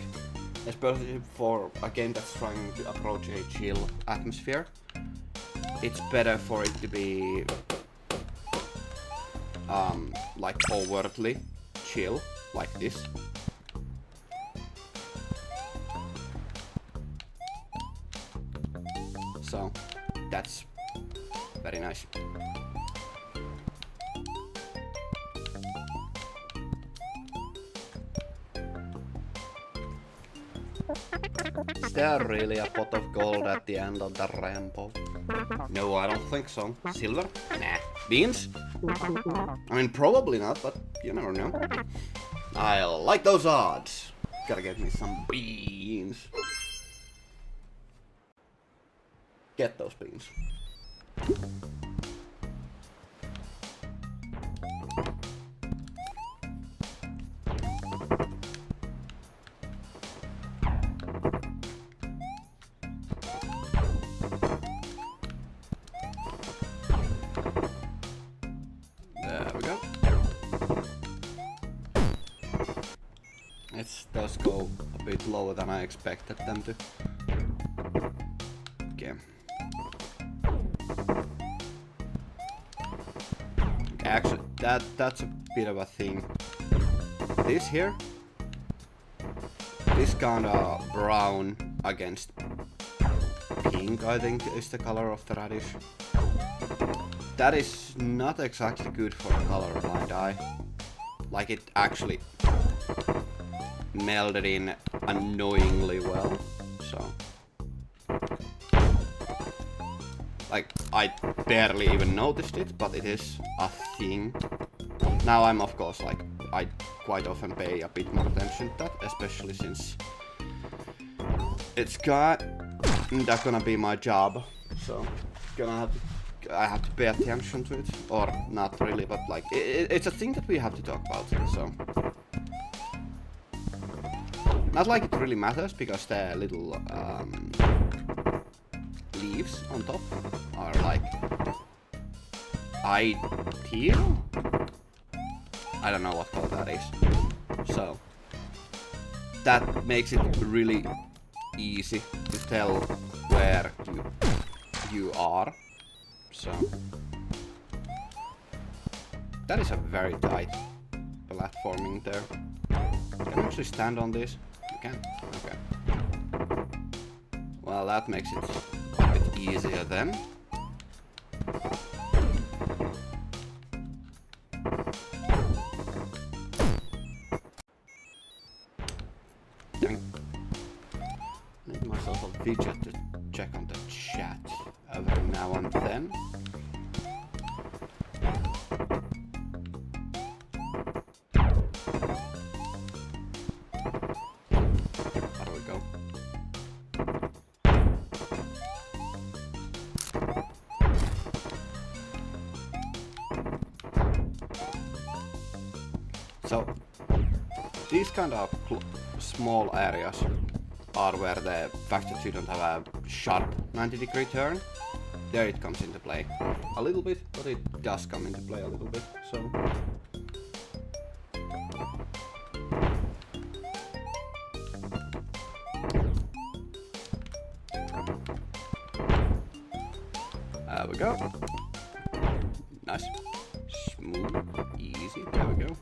especially for a game that's trying to approach a chill atmosphere. It's better for it to be like overtly chill, like this. So that's very nice. Is there really a pot of gold at the end of the rainbow? No, I don't think so. Silver? Nah. Beans? I mean, probably not, but you never know. I like those odds. Gotta get me some beans. Get those beans. There we go. It does go a bit lower than I expected them to. Okay. Actually, that's a bit of a thing. This here, this kind of brown against pink, I think, is the color of the radish. That is not exactly good for a colorblind eye. Like, it actually melded in annoyingly well, so. Like, I barely even noticed it, but it is a thing. Now I'm, of course, like, I quite often pay a bit more attention to that, especially since it's gonna be my job, so I have to pay attention to it, or not really, but like, it's a thing that we have to talk about, so. Not like it really matters, because the little leaves on top are like ideal? I don't know what color that is. So that makes it really easy to tell where you are. So that is a very tight platforming there. Can you actually stand on this? You can? Okay. Well, that makes it a bit easier then. Need myself a widget to check on the chat every now now and then. There we go. So, these kind of small areas are where the fact that you don't have a sharp 90-degree turn, there it comes into play. A little bit, but it does come into play a little bit, so... There we go. Nice. Smooth. Easy. There we go.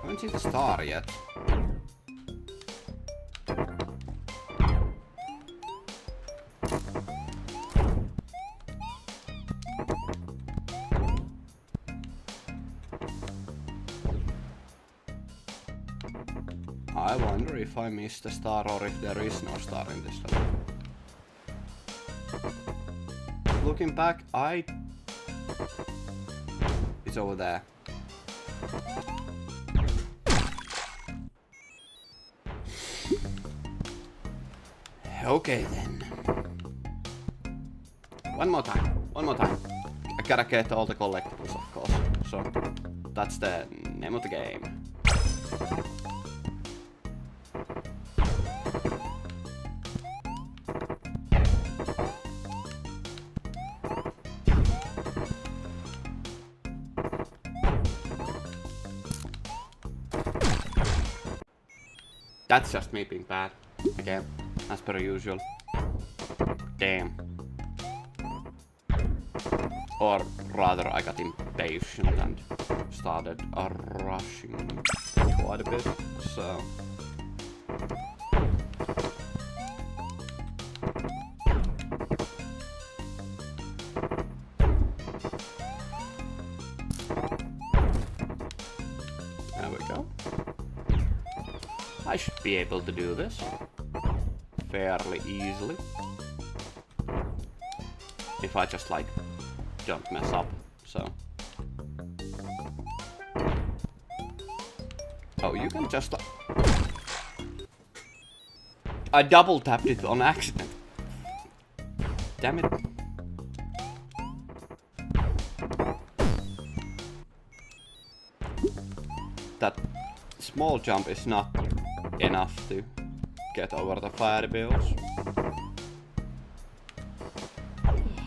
Haven't seen the star yet. I wonder if I missed a star or if there is no star in this level. Looking back, it's over there. Okay then. One more time. I gotta get all the collectibles, of course. So, that's the name of the game. That's just me being bad. Again, as per usual. Damn. Or rather, I got impatient and started rushing quite a bit, so... There we go. I should be able to do this fairly easily. If I just like don't mess up, so. Oh, you can just like... I double tapped it on accident. Damn it. That small jump is not enough to get over the fire bills.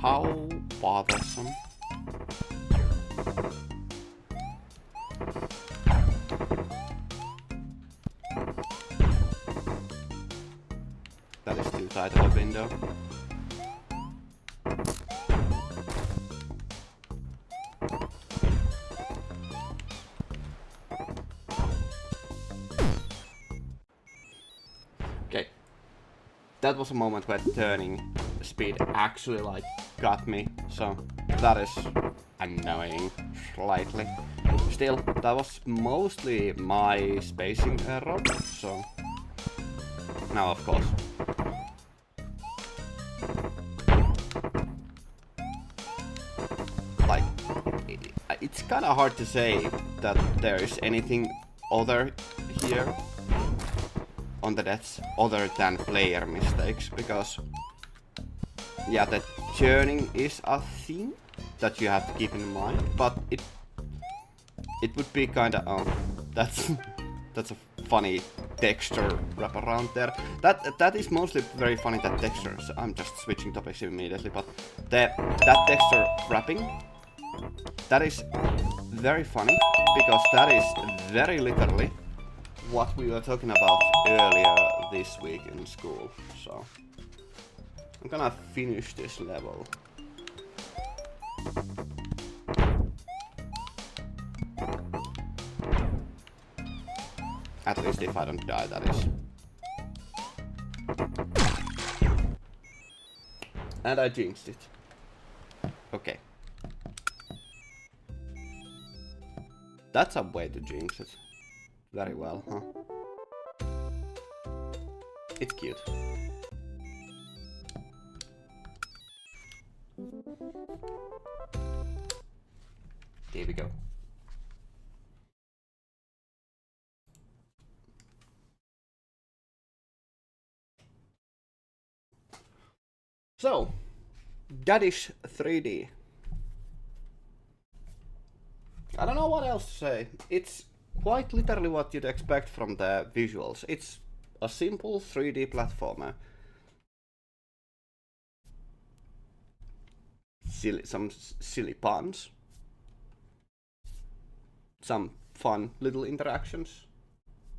How bothersome. That is too tight of a window. Okay. That was a moment where turning speed actually like got me, so that is annoying slightly. Still, that was mostly my spacing error, so now of course. Like, it's kinda hard to say that there is anything other here on the deaths other than player mistakes, because yeah, the turning is a thing that you have to keep in mind, but it would be kinda that's a funny texture wrap around there. That is mostly very funny, that texture. So I'm just switching topics immediately, but that texture wrapping, that is very funny because that is very literally what we were talking about earlier this week in school. So I'm gonna finish this level. At least if I don't die, that is. And I jinxed it. Okay. That's a way to jinx it. Very well, huh? It's cute. Here we go. So, that is 3D. I don't know what else to say. It's quite literally what you'd expect from the visuals. It's a simple 3D platformer. Some silly puns. Some fun little interactions.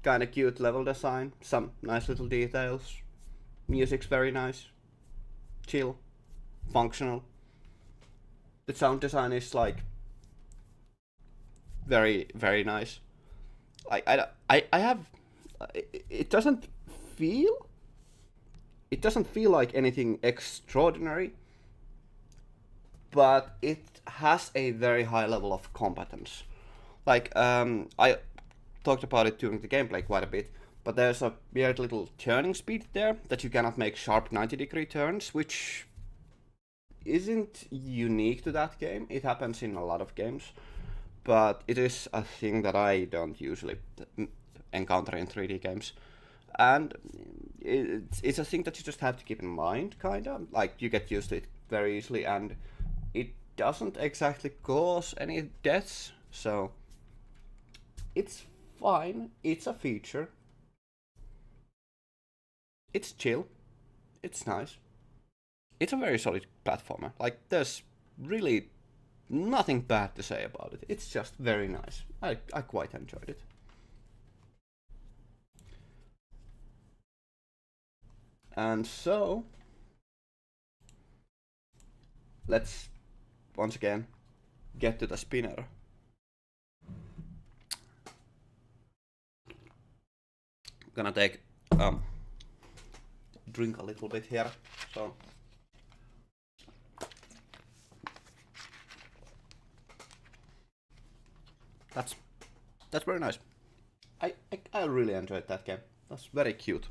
Kinda cute level design. Some nice little details. Music's very nice. Chill. Functional. The sound design is like very, very nice. I have. It doesn't feel like anything extraordinary, but it has a very high level of competence. Like, I talked about it during the gameplay quite a bit, but there's a weird little turning speed there that you cannot make sharp 90-degree turns, which isn't unique to that game. It happens in a lot of games, but it is a thing that I don't usually encounter in 3D games. And it's a thing that you just have to keep in mind, kinda. Like, you get used to it very easily, and it doesn't exactly cause any deaths, so it's fine. It's a feature. It's chill. It's nice. It's a very solid platformer. Like, there's really nothing bad to say about it. It's just very nice. I quite enjoyed it. And so, let's once again get to the spinner. Gonna take drink a little bit here. So that's very nice. I really enjoyed that game. That's very cute.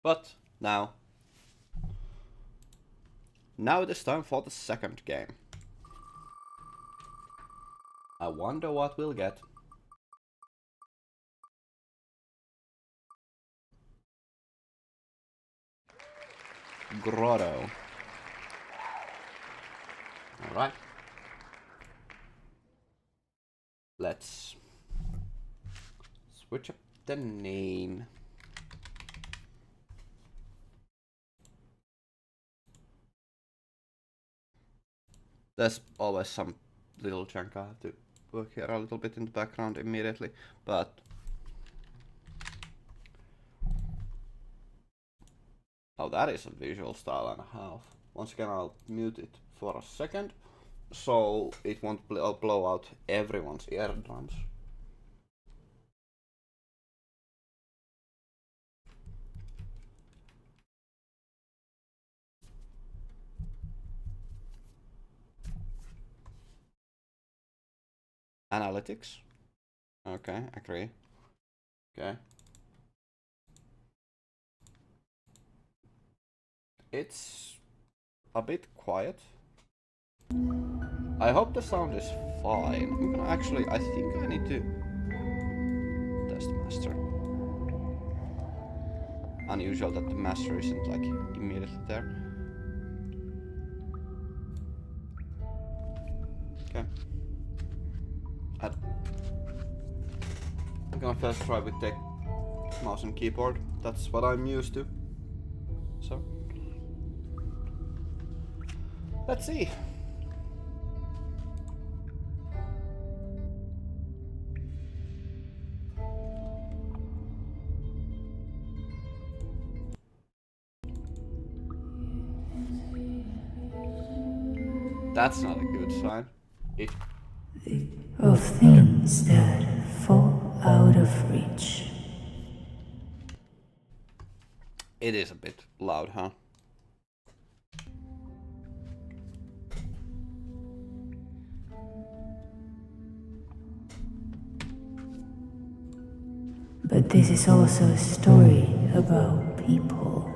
But now it is time for the second game. I wonder what we'll get. Grotto. Alright. Let's switch up the name. There's always some little chunk I have to work here a little bit in the background immediately, but oh, that is a visual style and a half. Once again, I'll mute it for a second so it won't blow out everyone's eardrums. Analytics. Okay, agree. Okay. It's a bit quiet. I hope the sound is fine. I'm gonna actually, I think I need to test master. Unusual that the master isn't like immediately there. Okay. I'm gonna first try with the mouse and keyboard. That's what I'm used to. So let's see. That's not a good sign. Of things that fall out of reach. It is a bit loud, huh? But this is also a story about people.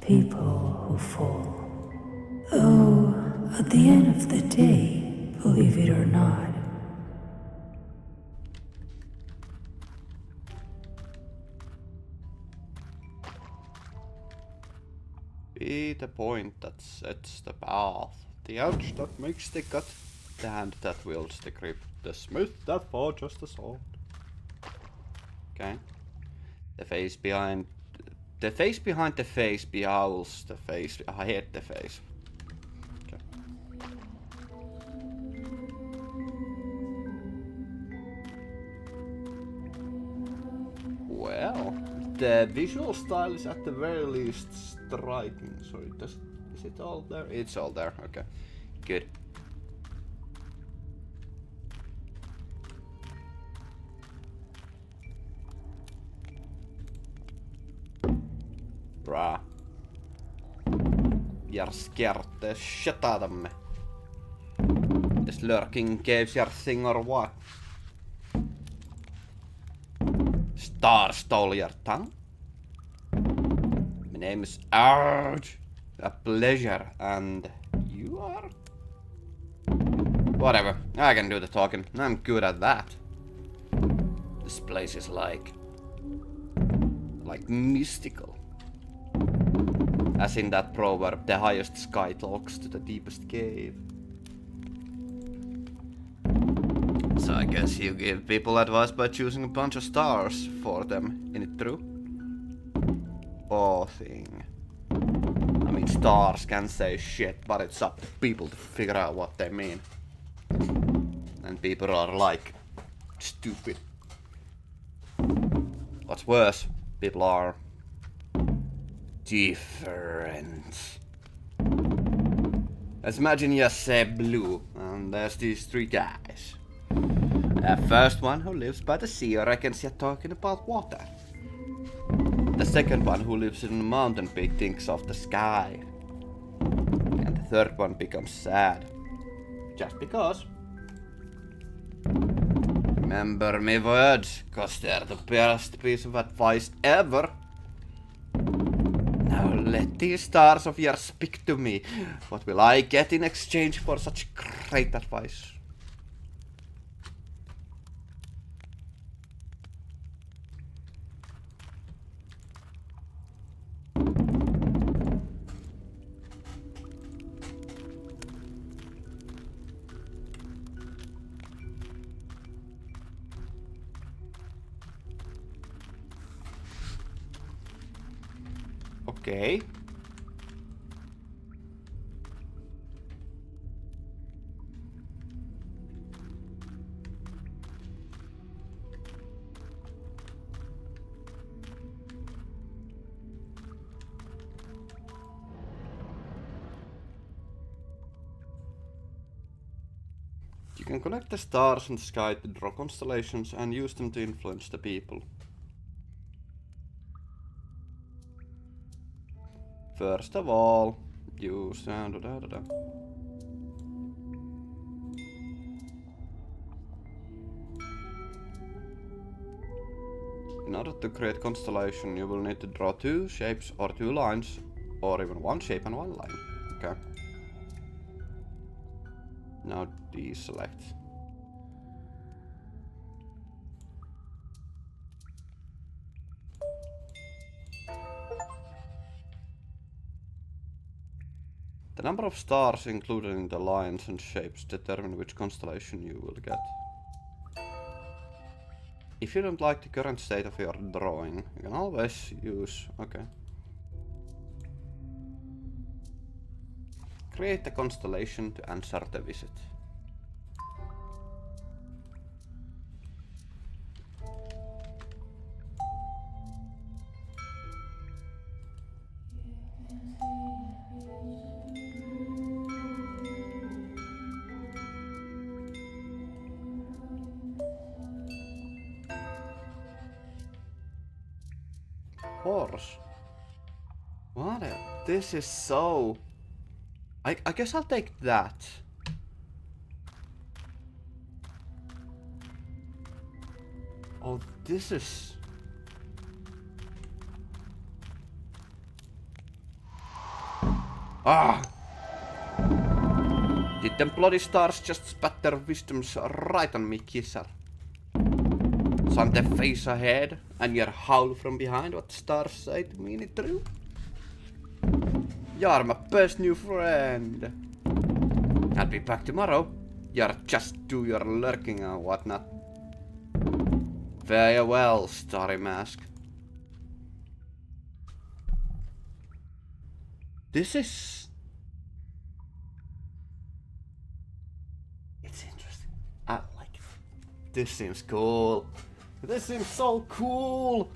people who fall. Though, at the end of the day, believe it or not, Be the point that sets the path, the edge that makes the cut, the hand that wields the grip, the smith that forges the sword. Okay. The face behind the face beholds the face. I hate the face. Okay. Well, the visual style is at the very least striking. Sorry, is it all there? It's all there. Okay, good. Bruh. You're scared the shit out of me. This lurking caves your thing or what? Star stole your tongue? My name is Arj. A pleasure, and you are? Whatever, I can do the talking. I'm good at that. This place is like mystical. As in that proverb, the highest sky talks to the deepest cave. So I guess you give people advice by choosing a bunch of stars for them, isn't it true? Poor thing. I mean, stars can say shit, but it's up to people to figure out what they mean. And people are like, stupid. What's worse, people are different. Let's imagine you say blue, and there's these three guys. The first one who lives by the sea reckons you're talking about water. The second one who lives in a mountain peak thinks of the sky. And the third one becomes sad. Just because. Remember me words, cause they're the best piece of advice ever. Now let these stars of yours speak to me. What will I get in exchange for such great advice? Okay. You can connect the stars in the sky to draw constellations and use them to influence the people. First of all, use In order to create constellation, you will need to draw two shapes or two lines, or even one shape and one line. Okay. Now deselect. The number of stars included in the lines and shapes determine which constellation you will get. If you don't like the current state of your drawing, you can always use... okay. Create a constellation to answer the visit. Horse. What? This is so... I guess I'll take that. Oh, this is... Ah! Did them bloody stars just spat their wisdoms right on me, kisser? So I'm the face ahead, and you're howl from behind what the stars say to mean it true? You're my best new friend. I'll be back tomorrow. You're just do your lurking and whatnot. Farewell, Starry Mask. This is... It's interesting. I like it. This seems cool. This seems so cool.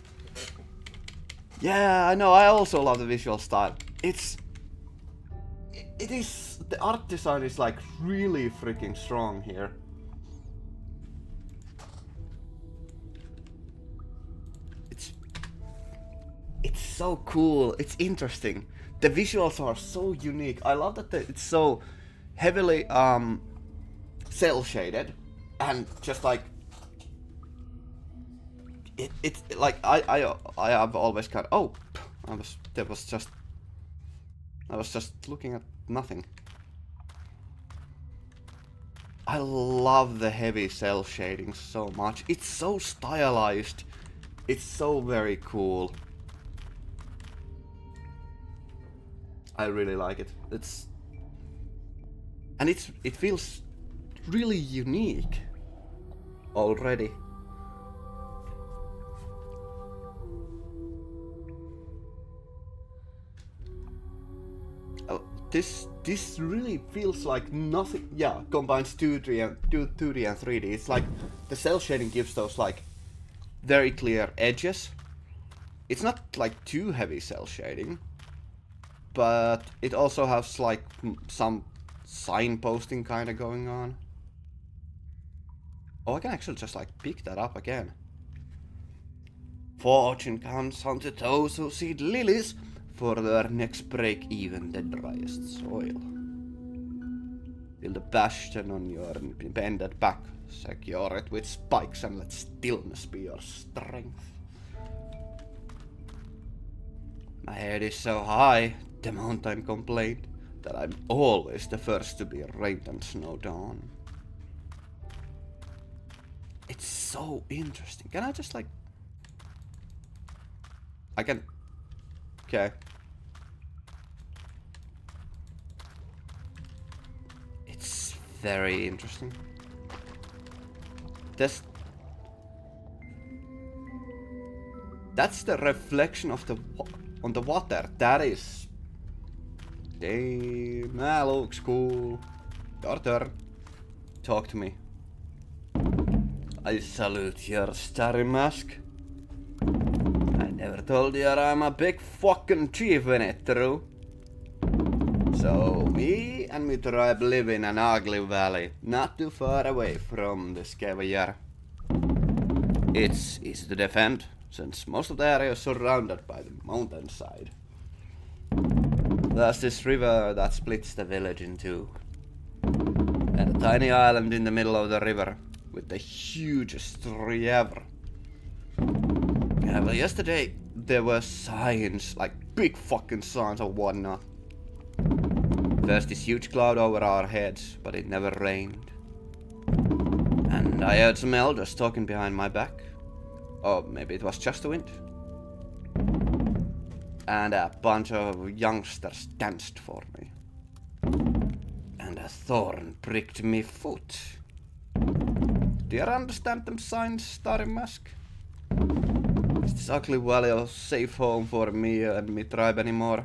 Yeah, I know. I also love the visual style. It is... The art design is like really freaking strong here. It's so cool. It's interesting. The visuals are so unique. I love that it's so heavily cell shaded and just like it's like I have always kind of I was just looking at nothing. I love the heavy cell shading so much. It's so stylized. It's so very cool. I really like it. It feels really unique already. This really feels like nothing. Yeah, combines 2D and 3D. It's like the cell shading gives those like very clear edges. It's not like too heavy cell shading, but it also has like some signposting kind of going on. Oh, I can actually just like pick that up again. Fortune comes unto those who seed lilies, for their necks break even the driest soil. Feel the bastion on your bended back, secure it with spikes and let stillness be your strength. My head is so high, the mountain complained, that I'm always the first to be rained and snowed on. It's so interesting. Can I just like... I can... Okay. It's very interesting. That's the reflection of the on the water. That is... Damn, that looks cool. Your turn. Talk to me. I salute your starry mask. I never told you I'm a big fucking chief in it, true? So, me and my tribe live in an ugly valley, not too far away from the Scavenger. It's easy to defend, since most of the area is surrounded by the mountainside. There's this river that splits the village in two. And a tiny island in the middle of the river, with the hugest tree ever. Yeah, well, yesterday there were signs, like big fucking signs or whatnot. There's this huge cloud over our heads, but it never rained. And I heard some elders talking behind my back. Or maybe it was just the wind. And a bunch of youngsters danced for me. And a thorn pricked me foot. Do you understand them signs, Starry Mask? Is this ugly valley a safe home for me and my tribe anymore?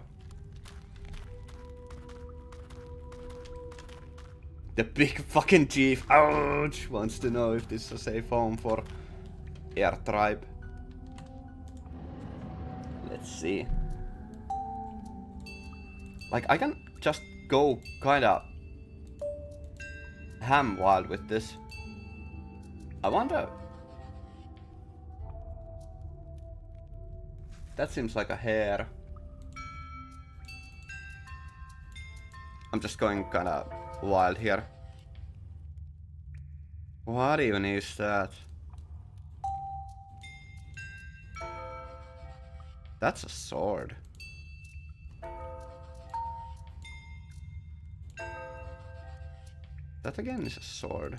The big fucking chief, ouch, wants to know if this is a safe home for our tribe. Let's see. Like, I can just go kinda ham wild with this. I wonder... That seems like a hair. I'm just going kinda wild here. What even is that? That's a sword. that again is a sword.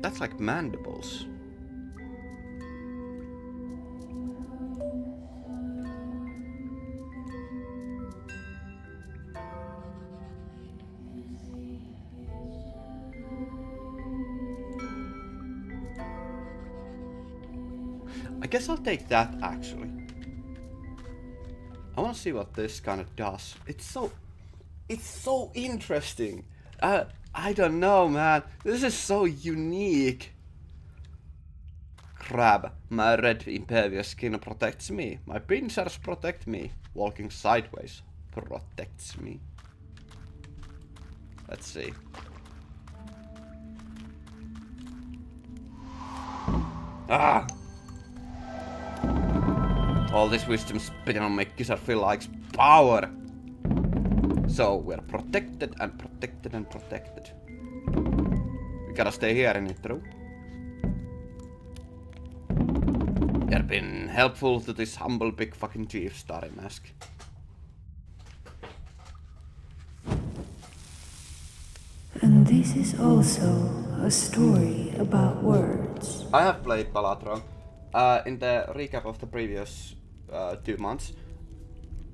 That's like mandibles. I guess I'll take that actually. I want to see what this kind of does. It's so interesting. I don't know, man. This is so unique. Crab, my red impervious skin protects me. My pincers protect me. Walking sideways protects me. Let's see. Ah! All this wisdom spitting on my gizzard feel like power. So we're protected and protected and protected. We gotta stay here in it through. You've been helpful to this humble big fucking chief, Starry Mask. And this is also a story about words. I have played Balatro. In the recap of the previous 2 months,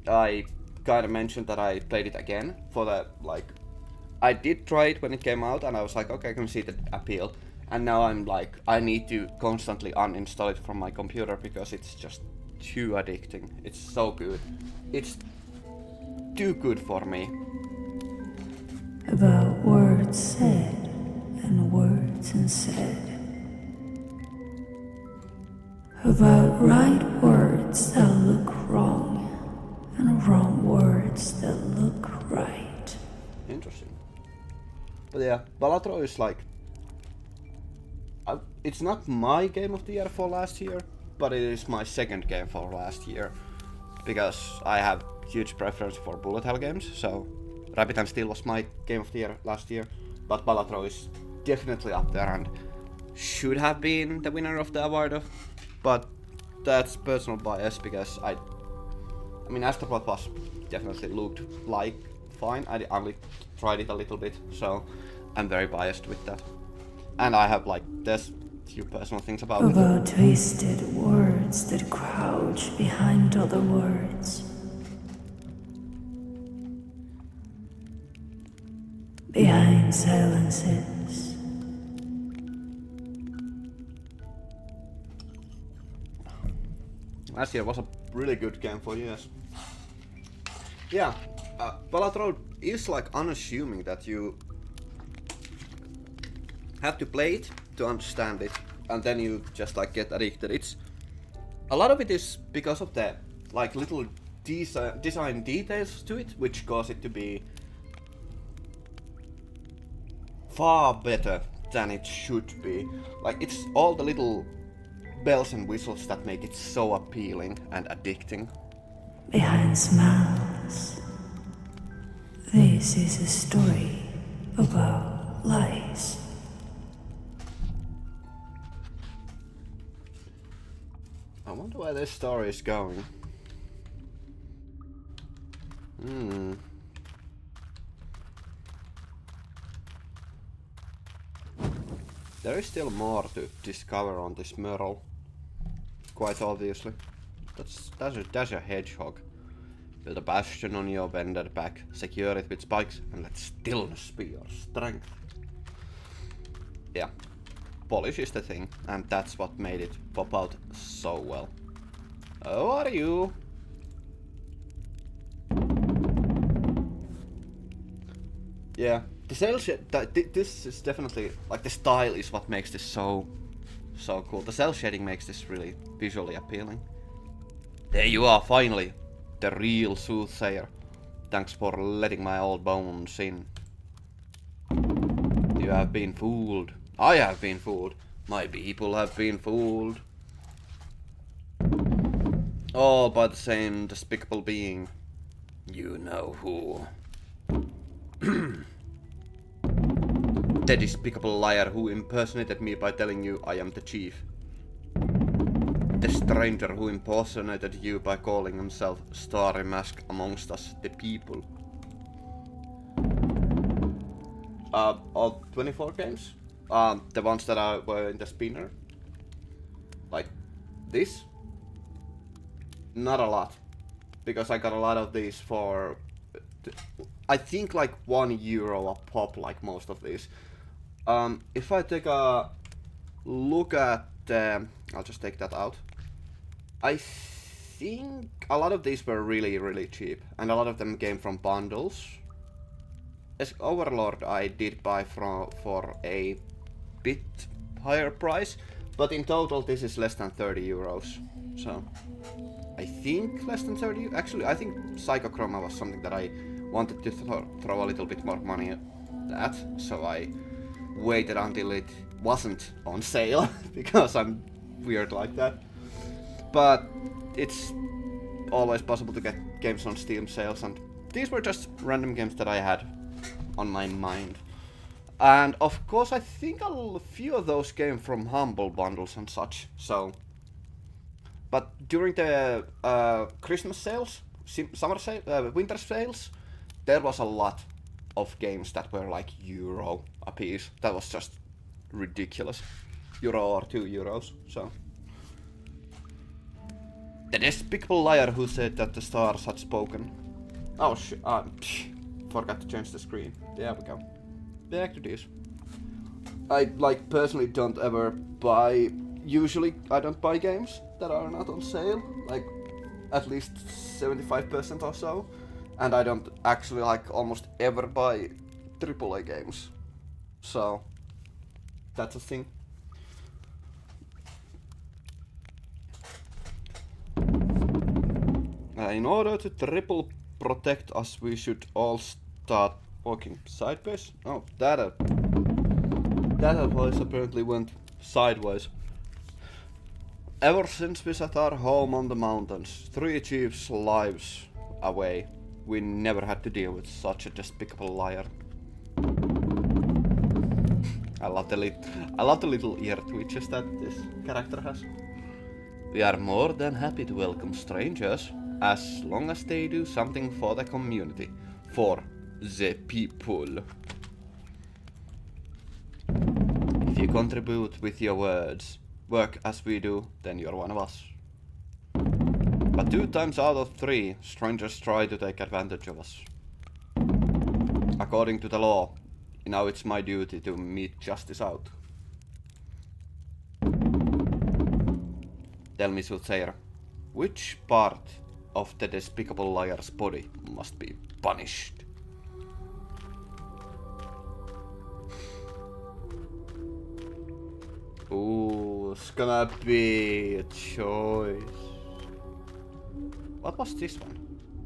I kind of mentioned that I played it again for the, like, I did try it when it came out and I was like, okay, I can see the appeal. And now I'm like, I need to constantly uninstall it from my computer because it's just too addicting. It's so good. It's too good for me. About words said and words unsaid. About right words that look wrong and wrong words that look right. Interesting. But yeah, Balatro is like, it's not my game of the year for last year, but it is my second game for last year, because I have huge preference for bullet hell games, so Rabbit and Steel was my game of the year last year, but Balatro is definitely up there and should have been the winner of the award, but that's personal bias because I mean Astrobot was definitely looked like fine. I only tried it a little bit, so I'm very biased with that. And I have like, there's few personal things about it. About twisted words that crouch behind other words. Behind silences. Last year was a really good game for US. Yeah, Balatro is like unassuming that you have to play it to understand it, and then you just like get addicted. It's a lot of it is because of the like little design details to it, which cause it to be far better than it should be. Like it's all the little bells and whistles that make it so appealing and addicting. Behind smiles. This is a story about lies. I wonder where this story is going. There is still more to discover on this mural. Quite obviously. That's a hedgehog. Build a bastion on your bended back, secure it with spikes, and let stillness be your strength. Yeah. Polish is the thing, and that's what made it pop out so well. How are you? Yeah, the cell this is definitely, like, the style is what makes this so cool. The cell shading makes this really visually appealing. There you are, finally, the real soothsayer. Thanks for letting my old bones in. You have been fooled. I have been fooled. My people have been fooled. All by the same despicable being. You know who. The despicable liar who impersonated me by telling you I am the chief. The stranger who impersonated you by calling himself Starry Mask amongst us, the people. All 24 games. The ones that were in the spinner. Like this. Not a lot. Because I got a lot of these for... I think like €1 a pop, like most of these. If I take a look at... I'll just take that out. I think a lot of these were really cheap. And a lot of them came from bundles. As Overlord I did buy for a bit higher price. But in total this is less than €30. So... I think less than 30. Actually, I think Psychochroma was something that I wanted to throw a little bit more money at, so I waited until it wasn't on sale, because I'm weird like that. But it's always possible to get games on Steam sales, and these were just random games that I had on my mind. And of course, I think a few of those came from Humble bundles and such, so... But during the Christmas sales, summer sales, winter sales, there was a lot of games that were like €1 a piece. That was just ridiculous. €1 or €2, so. The despicable liar who said that the stars had spoken. Oh forgot to change the screen. There we go. Back to this. I like personally don't ever buy... Usually I don't buy games that are not on sale, like at least 75% or so, and I don't actually like almost ever buy AAA games, so that's a thing. In order to triple protect us, we should all start walking sideways. Oh, that voice apparently went sideways. Ever since we set our home on the mountains, 3 chiefs' lives away, we never had to deal with such a despicable liar. I love the little ear twitches that this character has. We are more than happy to welcome strangers, as long as they do something for the community, for the people. If you contribute with your words, work as we do, then you're one of us. But 2 times out of 3, strangers try to take advantage of us. According to the law, now it's my duty to mete justice out. Tell me, Soothsayer, which part of the despicable liar's body must be punished? Ooh, it's gonna be a choice. What was this one?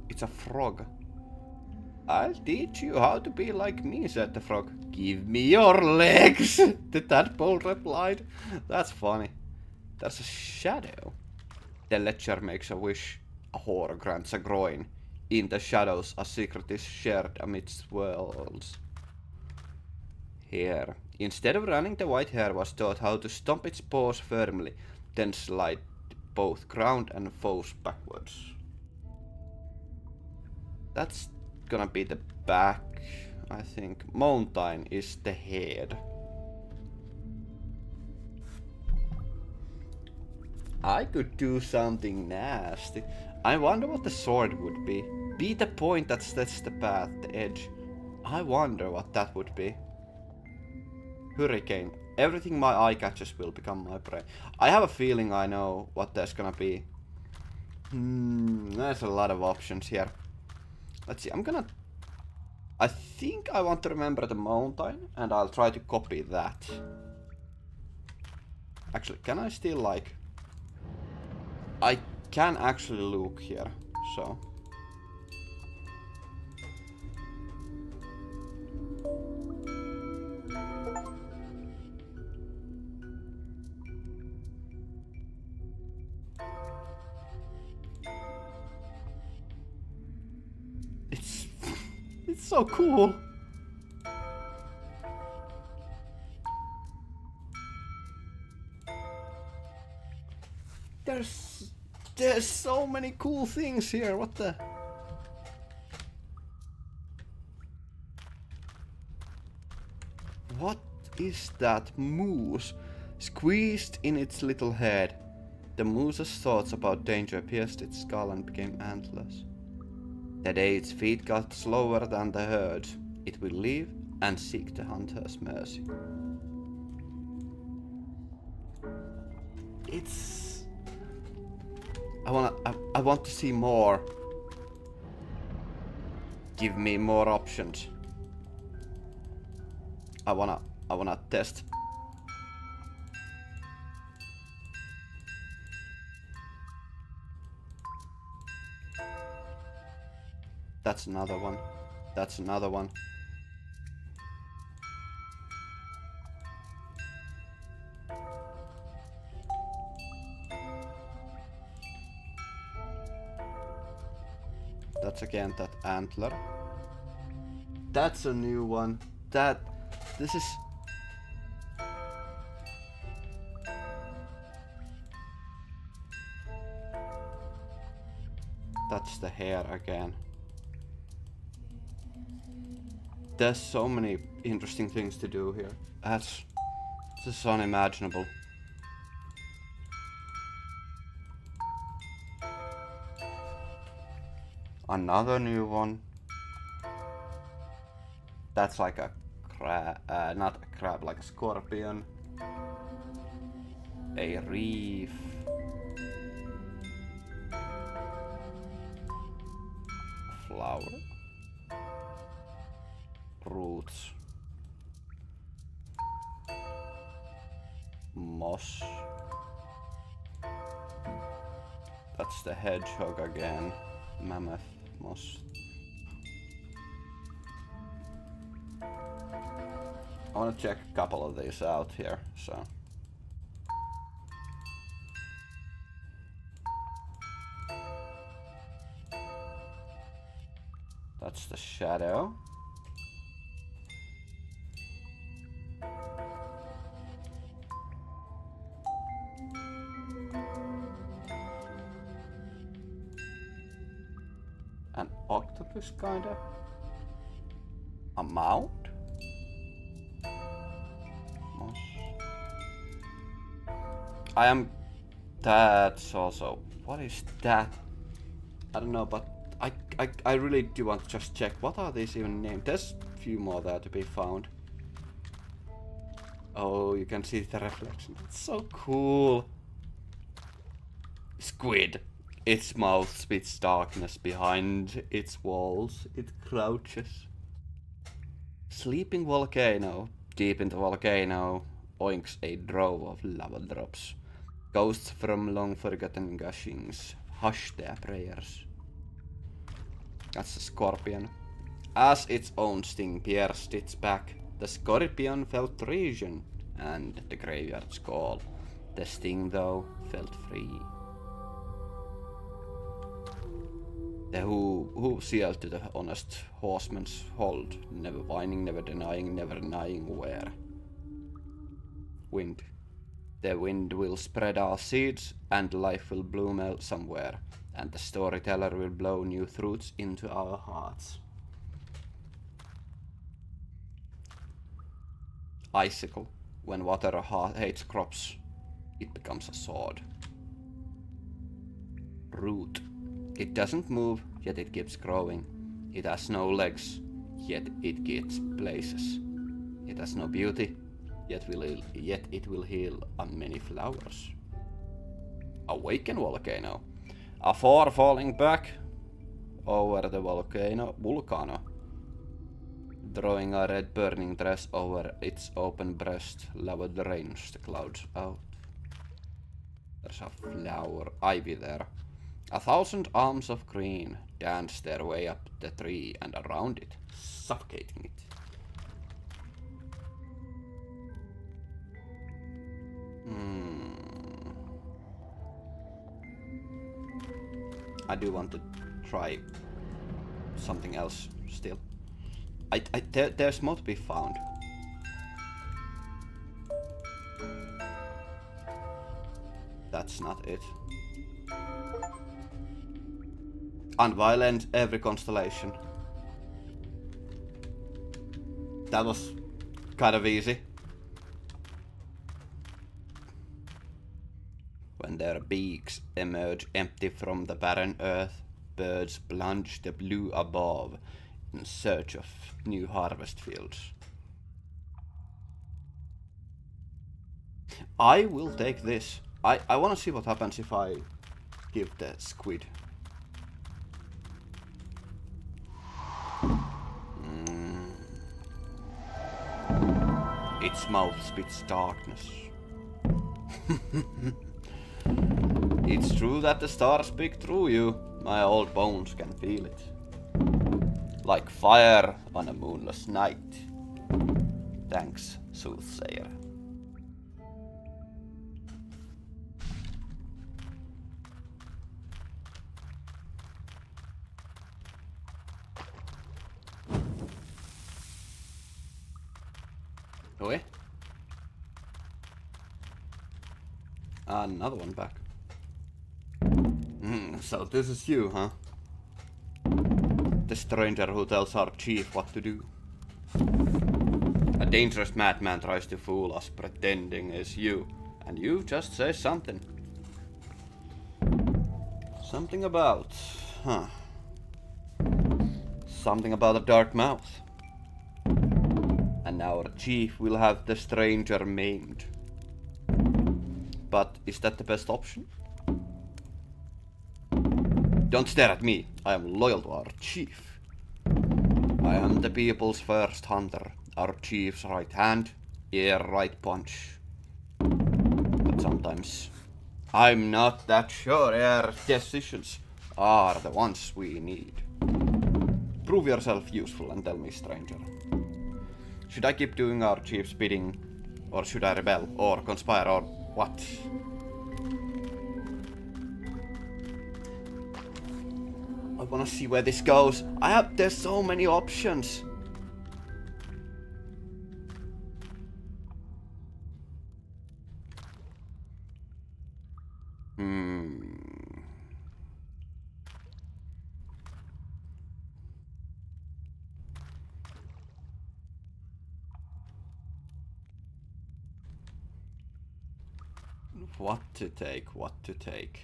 It's a frog. I'll teach you how to be like me, said the frog. Give me your legs, the tadpole replied. That's funny. There's a shadow. The ledger makes a wish. A whore grants a groin. In the shadows, a secret is shared amidst worlds. Here. Instead of running, the white hare was taught how to stomp its paws firmly, then slide both ground and foes backwards. That's gonna be the back, I think. Mountain is the head. I could do something nasty. I wonder what the sword would be. Be the point that sets the path, the edge. I wonder what that would be. Hurricane. Everything my eye catches will become my prey. I have a feeling I know what there's gonna be. There's a lot of options here. Let's see, I think I want to remember the mountain, and I'll try to copy that. Actually, can I still like... I can actually look here, so... It's so cool. There's so many cool things here. What the? is that moose? Squeezed in its little head, the moose's thoughts about danger pierced its skull and became antlers. The day its feet got slower than the herd's, it will leave and seek the hunter's mercy. It's... I want to see more. Give me more options. I wanna test. That's another one. That's another one. That's again that antler. That's a new one. This is... That's the hair again. There's so many interesting things to do here. This is unimaginable. Another new one. That's like a crab, not a crab, like a scorpion. A reef. Flower. Roots. Moss. That's the hedgehog again. Mammoth. Moss. I want to check a couple of these out here, so. That's the shadow. An octopus, kinda. A mount? Moss. That's also... What is that? I don't know, but I really do want to just check. What are these even named? There's a few more there to be found. Oh, you can see the reflection. It's so cool. Squid. Its mouth spits darkness behind its walls. It crouches. Sleeping volcano. Deep in the volcano oinks a drove of lava drops. Ghosts from long forgotten gushings hush their prayers. That's a scorpion. As its own sting pierced its back, the scorpion felt region and the graveyard's call. The sting, though, felt free. The who sealed to the honest horseman's hold, never whining, never denying, never denying where. Wind. The wind will spread our seeds, and life will bloom somewhere, and the storyteller will blow new fruits into our hearts. Icicle. When water hates crops, it becomes a sword. Root. It doesn't move, yet it keeps growing. It has no legs, yet it gets places. It has no beauty, yet it will heal on many flowers. Awaken volcano. A four falling back over the volcano, drawing a red burning dress over its open breast. Lava drains the clouds out. There's a flower ivy there. 1,000 arms of green dance their way up the tree and around it, suffocating it. I do want to try something else still. There's more to be found. That's not it. Unviolent every constellation. That was kind of easy. When their beaks emerge empty from the barren earth, birds plunge the blue above in search of new harvest fields. I will take this. I want to see what happens if I give the squid. Its mouth spits darkness. It's true that the stars speak through you. My old bones can feel it. Like fire on a moonless night. Thanks, soothsayer. Oi. Another one back. So this is you, huh? The stranger who tells our chief what to do. A dangerous madman tries to fool us pretending it's you, and you just say something. Something about, something about a dark mouth. And our chief will have the stranger maimed. But is that the best option? Don't stare at me. I am loyal to our chief. I am the people's first hunter, our chief's right hand, ear right punch. But sometimes I'm not that sure your decisions are the ones we need. Prove yourself useful and tell me, stranger. Should I keep doing our chief's bidding, or should I rebel, or conspire, or what? I wanna see where this goes. There's so many options. What to take, what to take.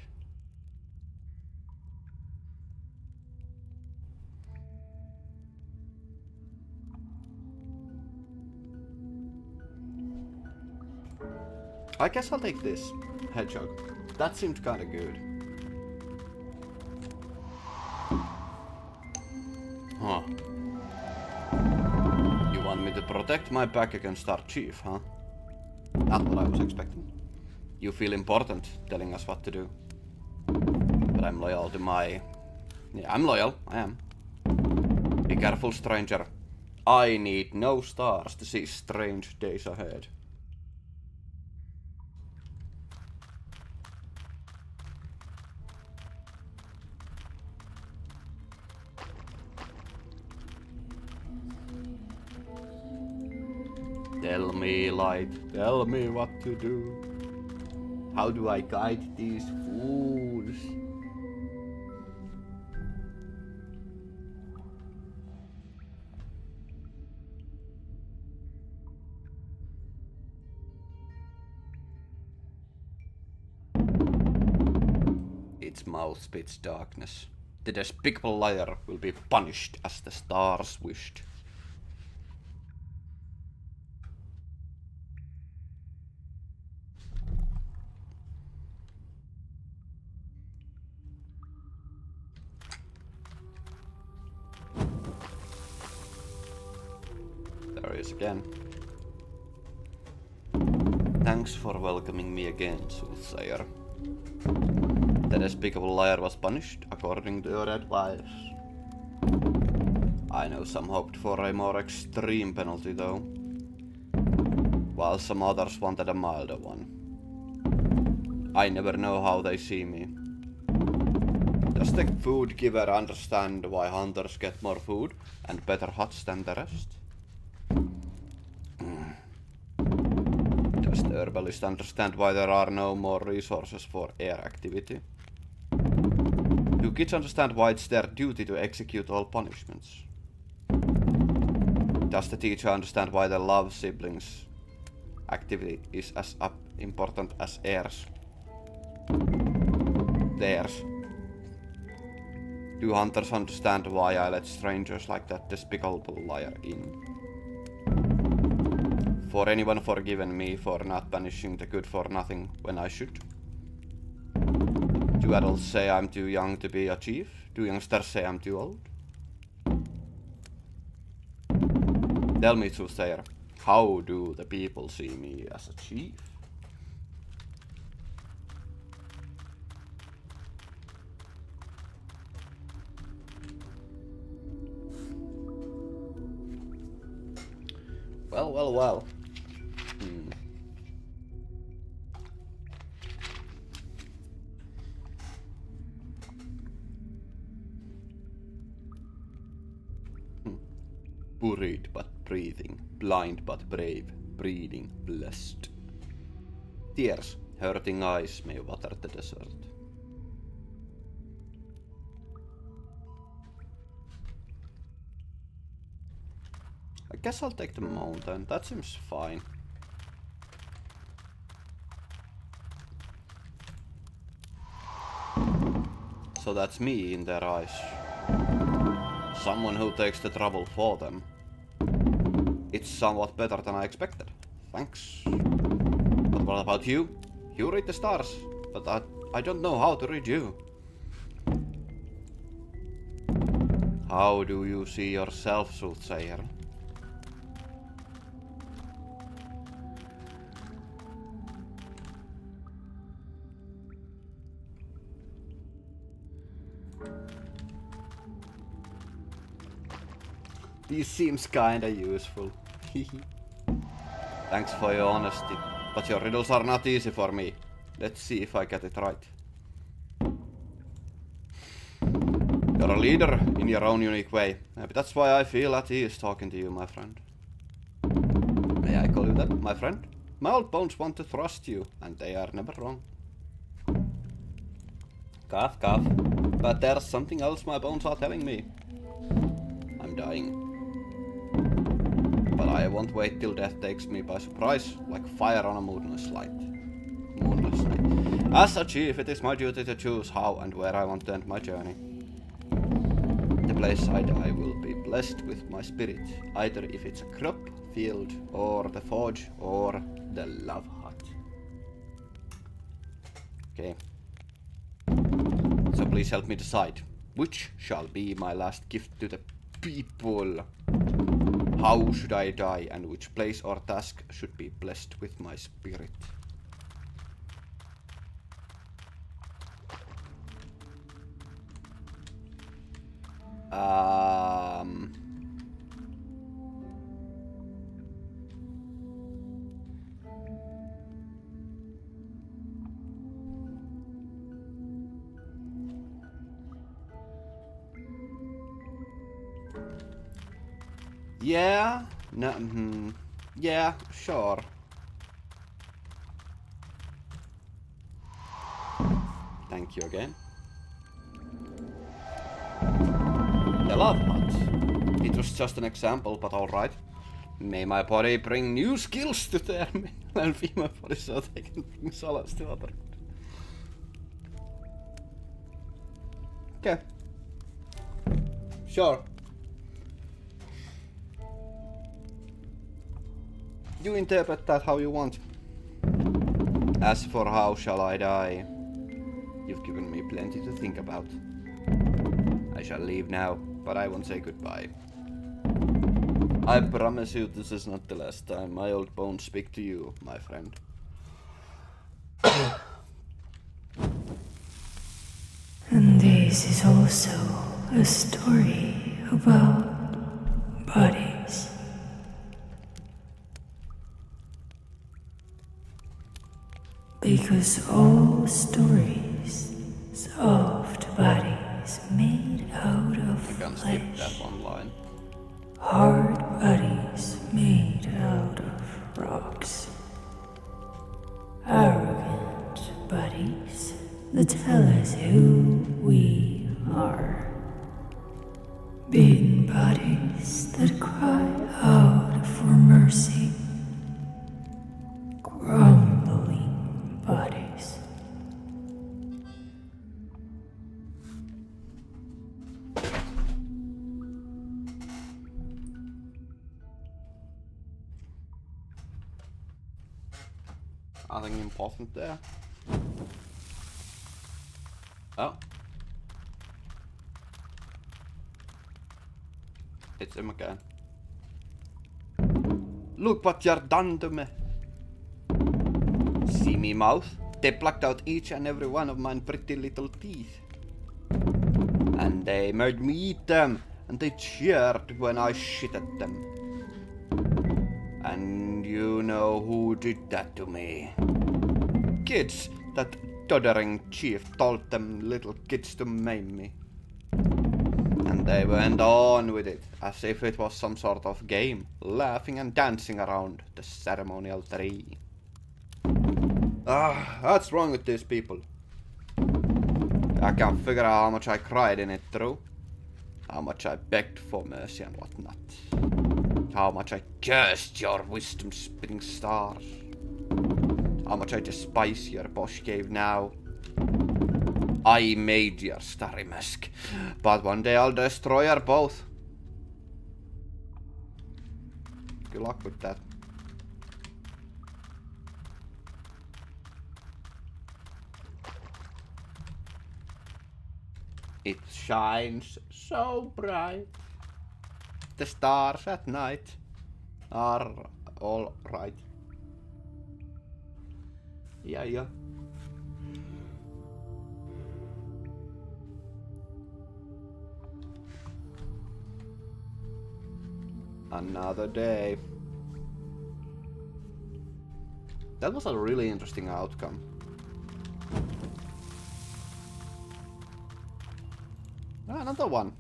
I guess I'll take this hedgehog. That seemed kinda good. Huh. You want me to protect my back against our chief, huh? Not what I was expecting. You feel important telling us what to do. But I'm loyal to my... Yeah, I'm loyal. I am. Be careful, stranger. I need no stars to see strange days ahead. Tell me, light, tell me what to do. How do I guide these fools? Its mouth spits darkness. The despicable liar will be punished as the stars wished. There he is again. Thanks for welcoming me again, soothsayer. The despicable liar was punished according to your advice. I know some hoped for a more extreme penalty though, while some others wanted a milder one. I never know how they see me. Does the food giver understand why hunters get more food and better huts than the rest? Does the herbalist understand why there are no more resources for air activity? Do kids understand why it's their duty to execute all punishments? Does the teacher understand why the love siblings activity is as important as air's? theirs. Do hunters understand why I let strangers like that despicable liar in? For anyone forgiven me for not banishing the good for nothing when I should? Do adults say I'm too young to be a chief? Do youngsters say I'm too old? Tell me truth, Thayer. How do the people see me as a chief? Well. Buried but breathing, blind but brave, breeding blessed. Tears, hurting eyes may water the desert. I guess I'll take the mountain, that seems fine. So that's me in their eyes. Someone who takes the trouble for them. It's somewhat better than I expected. Thanks. But what about you? You read the stars, but I don't know how to read you. How do you see yourself, soothsayer? This seems kinda useful. Thanks for your honesty, but your riddles are not easy for me. Let's see if I get it right. You're a leader in your own unique way. Maybe that's why I feel at ease talking to you, my friend. May I call you that, my friend? My old bones want to trust you, and they are never wrong. Cough, cough. But there's something else my bones are telling me. I'm dying. But I won't wait till death takes me by surprise, like fire on a moonless night. As a chief, it is my duty to choose how and where I want to end my journey. The place I die will be blessed with my spirit, either if it's a crop, field, or the forge, or the love hut. Okay. So please help me decide, which shall be my last gift to the people? How should I die, and which place or task should be blessed with my spirit? Yeah, no, yeah, sure. Thank you again. The love hut. It was just an example, but alright. May my body bring new skills to their male and female body so they can bring solace to others. Okay. Sure. You interpret that how you want. As for how shall I die, you've given me plenty to think about. I shall leave now, but I won't say goodbye. I promise you this is not the last time my old bones speak to you, my friend. And this is also a story about bodies. Because all stories, soft bodies made out of flesh, hard bodies made out of rocks, arrogant bodies that tell us who we are, beaten bodies that cry out for mercy, crumbling bodies. nothing important there. Oh. It's him again. Look what you're done to me. See me mouth? They plucked out each and every one of my pretty little teeth. And they made me eat them. And they cheered when I shit at them. And you know who did that to me? Kids! That doddering chief told them little kids to maim me. And they went on with it, as if it was some sort of game, laughing and dancing around the ceremonial tree. What's wrong with these people? I can't figure out how much I cried in it through. How much I begged for mercy and whatnot. How much I cursed your wisdom-spitting stars. How much I despise your posh cave now. I made your starry mask, but one day I'll destroy your both. Good luck with that. It shines so bright. The stars at night are all right. Yeah. Another day. That was a really interesting outcome. Another one.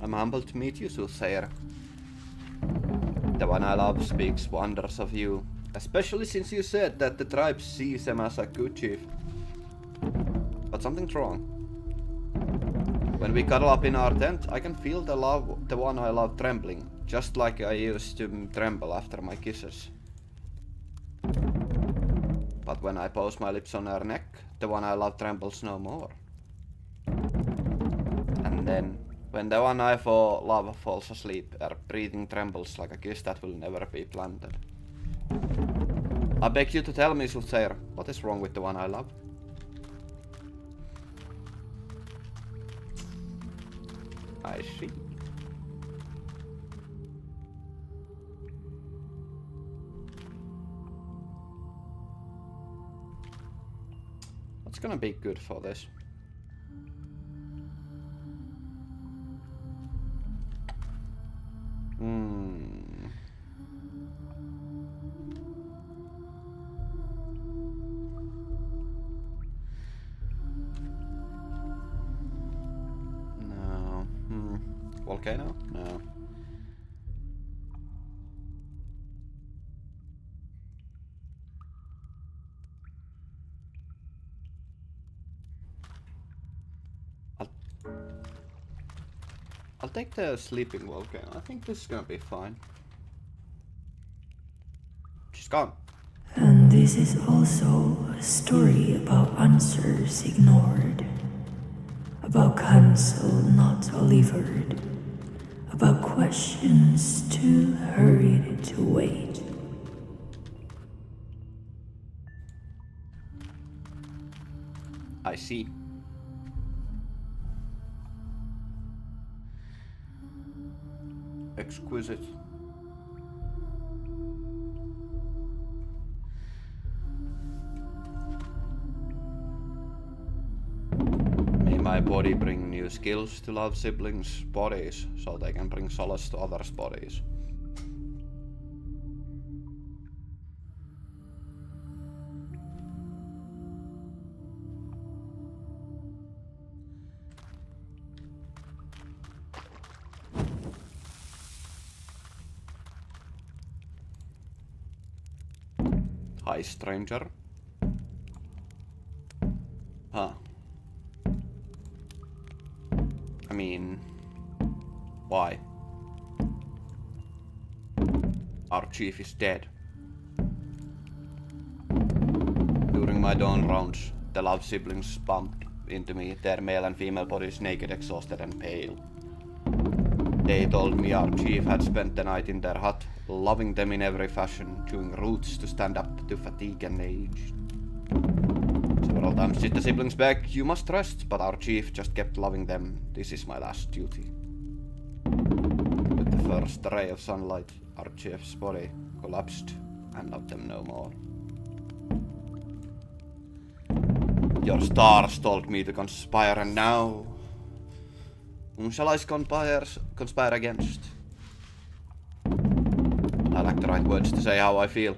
I'm humbled to meet you, Soothsayer. The one I love speaks wonders of you, especially since you said that the tribe sees him as a good chief. But something's wrong. When we cuddle up in our tent, I can feel the one I love trembling, just like I used to tremble after my kisses. But when I pose my lips on her neck, the one I love trembles no more. And then, when the one I love falls asleep, her breathing trembles like a kiss that will never be planted. I beg you to tell me, Soothsayer, what is wrong with the one I love? I see. What's gonna be good for this? No. Volcano? No. I'll take the sleeping volcano. I think this is gonna be fine. She's gone. And this is also a story about answers ignored, about counsel not delivered, about questions too hurried to wait. I see. Exquisite. May my body bring new skills to love siblings' bodies, so they can bring solace to others' bodies. Hi, stranger. Huh. I mean, why? Our chief is dead. During my dawn rounds, the love siblings bumped into me, their male and female bodies naked, exhausted and pale. They told me our chief had spent the night in their hut, loving them in every fashion, chewing roots to stand up to fatigue and age. Several times did the siblings beg, "You must rest," but our chief just kept loving them. "This is my last duty." With the first ray of sunlight, our chief's body collapsed and loved them no more. Your stars told me to conspire, and now whom shall I conspire against? I lack the right words to say how I feel.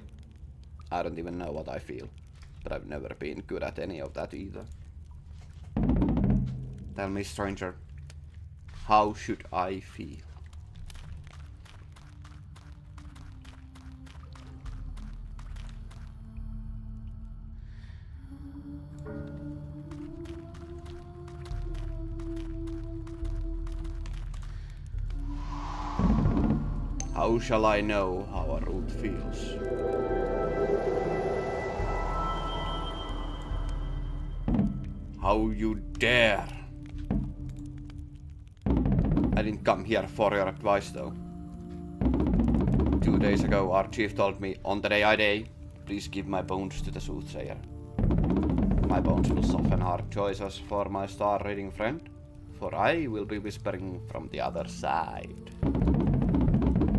I don't even know what I feel, but I've never been good at any of that either. Tell me, stranger, how should I feel? How shall I know how a root feels? How you dare! I didn't come here for your advice though. 2 days ago our chief told me, "On the day I die, please give my bones to the soothsayer. My bones will soften hard choices for my star-reading friend, for I will be whispering from the other side."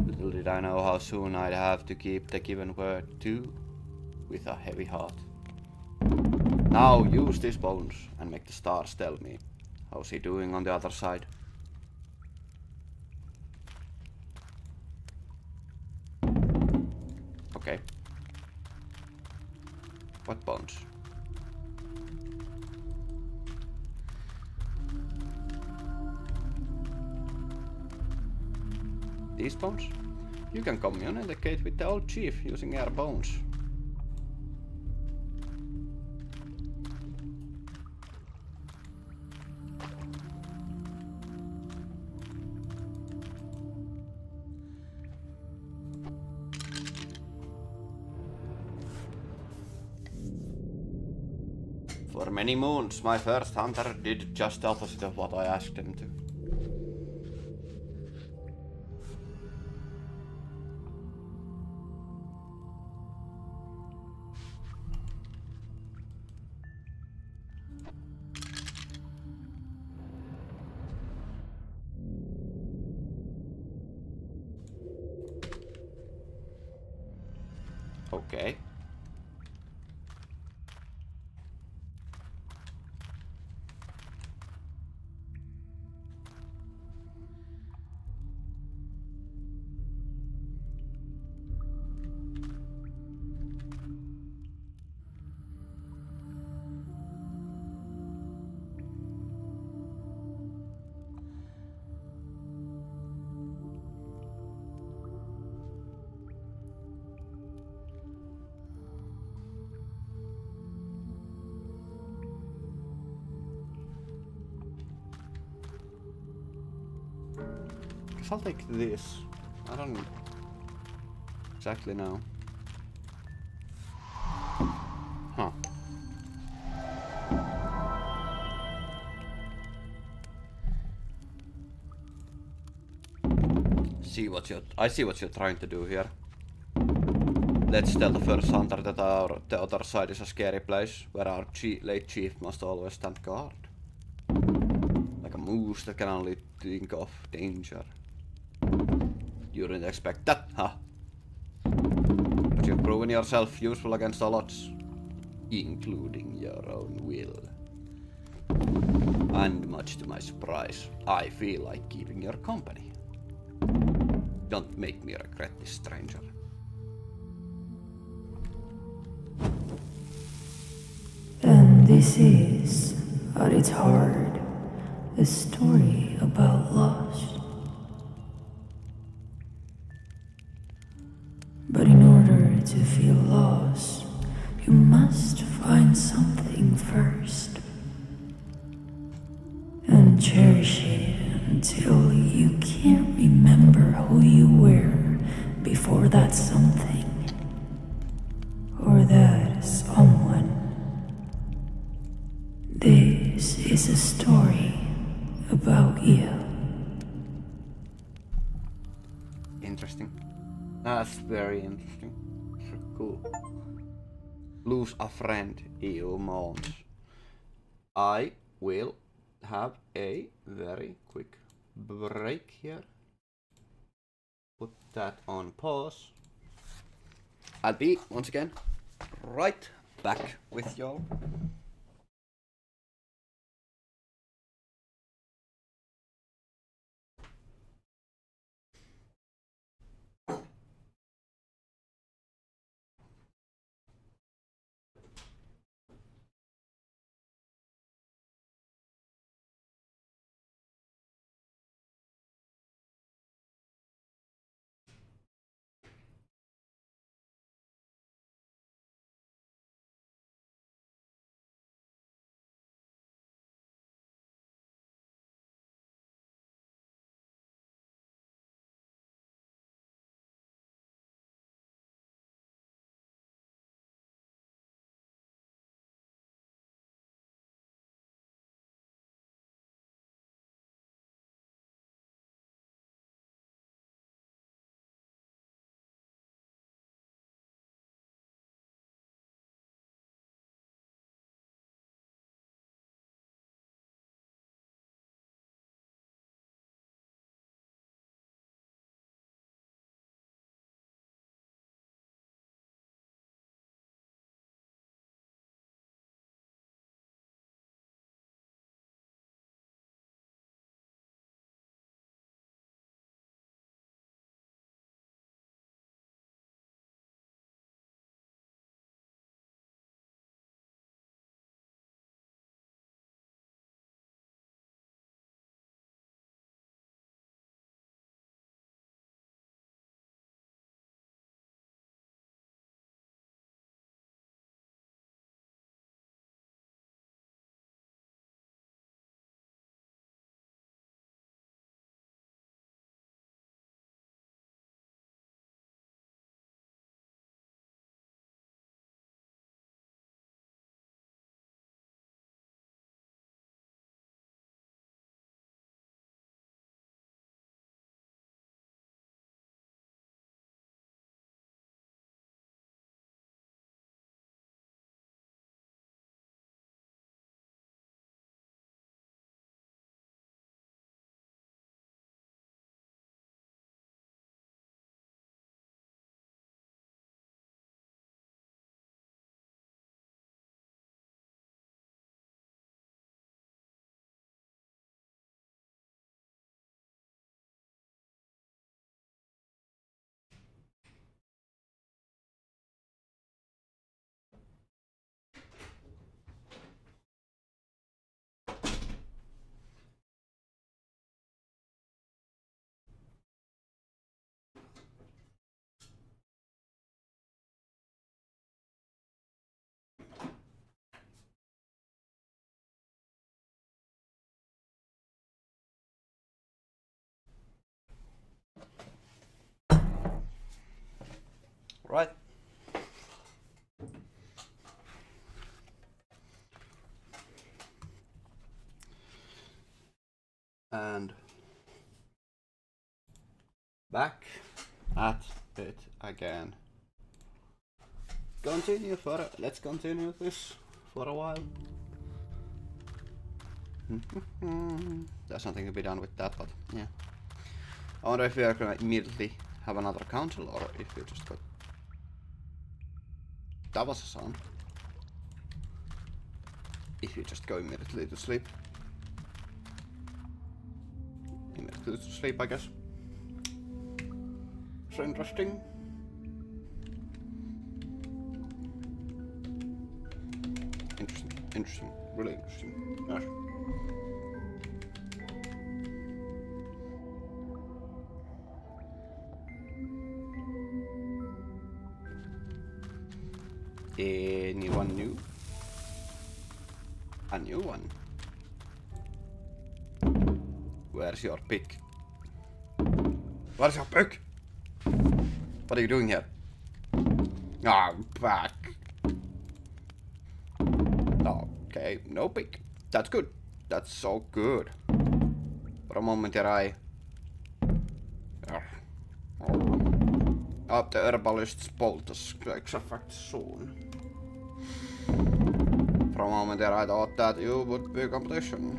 Little did I know how soon I'd have to keep the given word too, with a heavy heart. Now use these bones and make the stars tell me, how's he doing on the other side? Okay. What bones? These bones? You can communicate with the old chief using air bones. For many moons, my first hunter did just the opposite of what I asked him to. Okay. I'll take this. I don't exactly know. Huh. I see what you're trying to do here. Let's tell the first hunter that the other side is a scary place where our late chief must always stand guard. Like a moose that can only think of danger. You didn't expect that, huh? But you've proven yourself useful against all odds, including your own will. And much to my surprise, I feel like keeping your company. Don't make me regret this, stranger. And this is, at its heart, a story about loss. But in order to feel lost, you must find something first. And cherish it until you can't remember who you were before that something. Or that someone. This is a story about you. That's very interesting. Cool. Lose a friend, EU moans. I will have a very quick break here. Put that on pause. I'll be, once again, right back with y'all. Right. And back at it again. Let's continue this for a while. There's nothing to be done with that, but yeah. I wonder if we are gonna immediately have another council or if we just got... That was a sound. If you just go immediately to sleep. Immediately to sleep, I guess. So interesting. Interesting, really interesting. Yes. Anyone new? A new one. Where's your pick? Where's your pick? What are you doing here? Ah, I'm back. Okay, no pick. That's good. That's so good. For a moment here Up the herbalist's bolts takes effect soon. For a moment there I thought that you would be competition.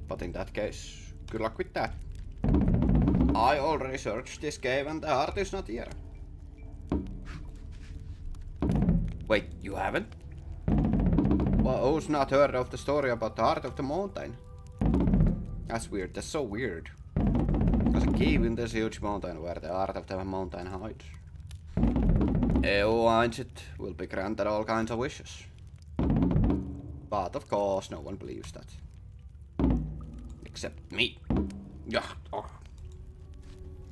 But in that case, good luck with that. I already searched this cave and the heart is not here. Wait, you haven't? Well, who's not heard of the story about the heart of the mountain? That's weird, that's so weird. There's a cave in this huge mountain where the heart of the mountain hides. Who finds it will be granted all kinds of wishes. But of course, no one believes that. Except me. Yeah. Oh.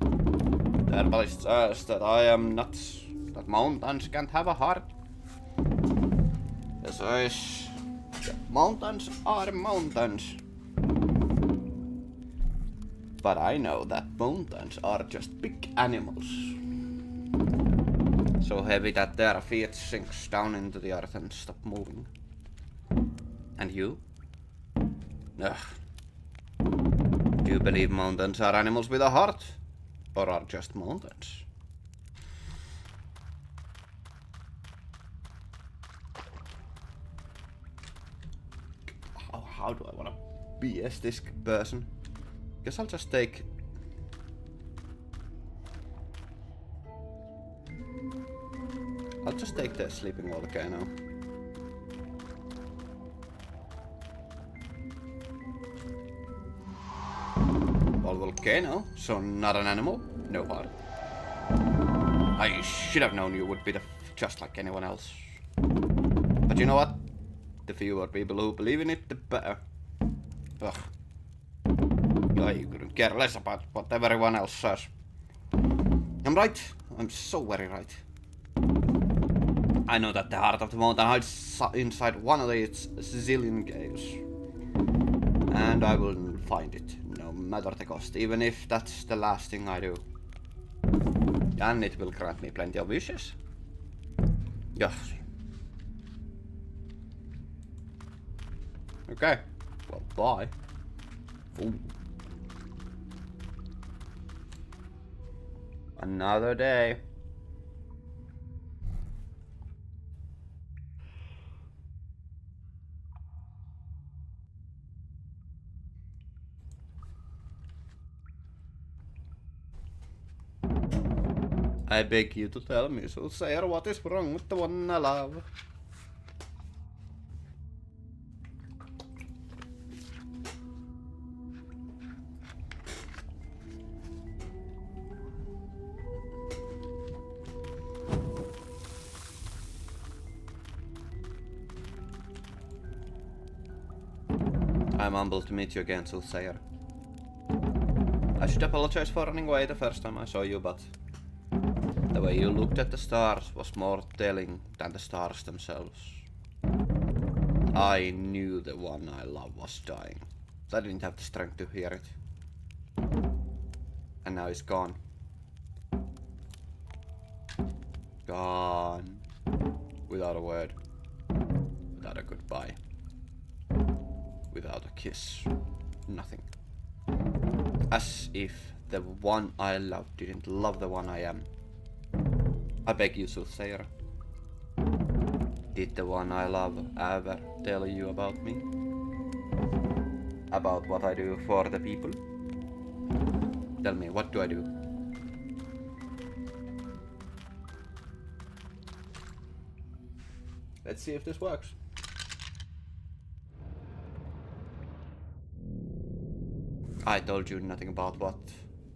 The herbalist says that I am nuts. That mountains can't have a heart. He says mountains are mountains. But I know that mountains are just big animals. So heavy that their feet sinks down into the earth and stop moving. And you? Ugh. Do you believe mountains are animals with a heart? Or are just mountains? How do I wanna BS this person? Guess I'll just take... I'll just take the sleeping volcano. Well, volcano, so not an animal, no heart. I should have known you would be just like anyone else. But you know what? The fewer people who believe in it, the better. Ugh. I couldn't care less about what everyone else says. I'm right. I'm so very right. I know that the heart of the mountain hides inside one of its zillion caves. And I will find it, no matter the cost, even if that's the last thing I do. And it will grant me plenty of wishes. Yes. Okay. Well, bye. Ooh. Another day. I beg you to tell me, Soothsayer, what is wrong with the one I love? I'm humbled to meet you again, Soothsayer. I should apologize for running away the first time I saw you, but the way you looked at the stars was more telling than the stars themselves. I knew the one I love was dying. I didn't have the strength to hear it. And now he's gone. Gone. Without a word. Without a goodbye. Without a kiss. Nothing. As if the one I love didn't love the one I am. I beg you, Soothsayer. Did the one I love ever tell you about me? About what I do for the people? Tell me, what do I do? Let's see if this works. I told you nothing about what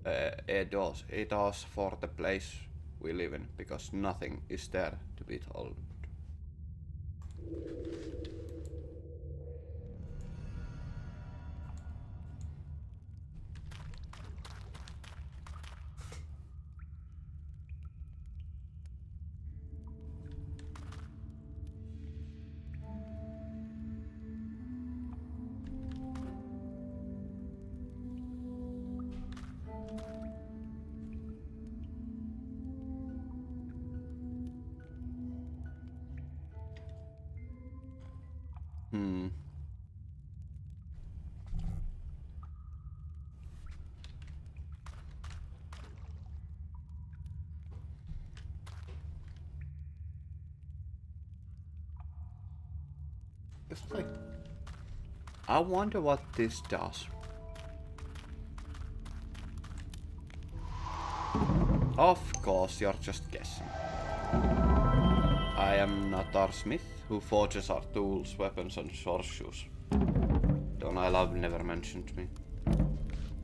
it does for the place we live in, because nothing is there to be told. It's like, I wonder what this does. Of course, you're just guessing. I am not our smith who forges our tools, weapons, and horseshoes. Don't I love never mentioned me.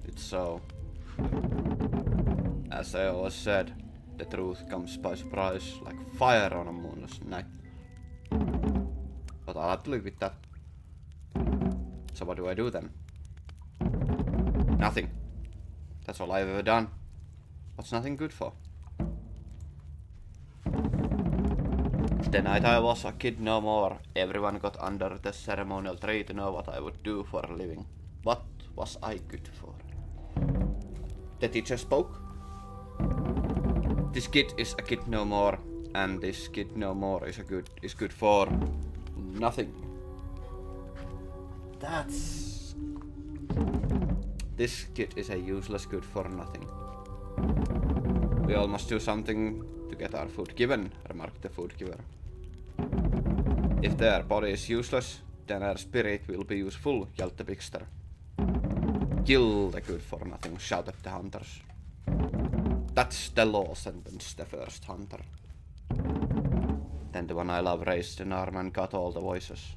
It's so. As I always said, the truth comes by surprise, like fire on a moonless night. But I'll have to live with that. So what do I do then? Nothing. That's all I've ever done. What's nothing good for? The night I was a kid no more, everyone got under the ceremonial tree to know what I would do for a living. What was I good for? The teacher spoke. This kid is a kid no more, and this kid no more is good for nothing. This kid is a useless good for nothing. We all must do something to get our food given, remarked the food giver. If their body is useless, then their spirit will be useful, yelled the bigster. Kill the good for nothing, shouted the hunters. That's the law, sentenced the first hunter. Then the one I love raised an arm and got all the voices.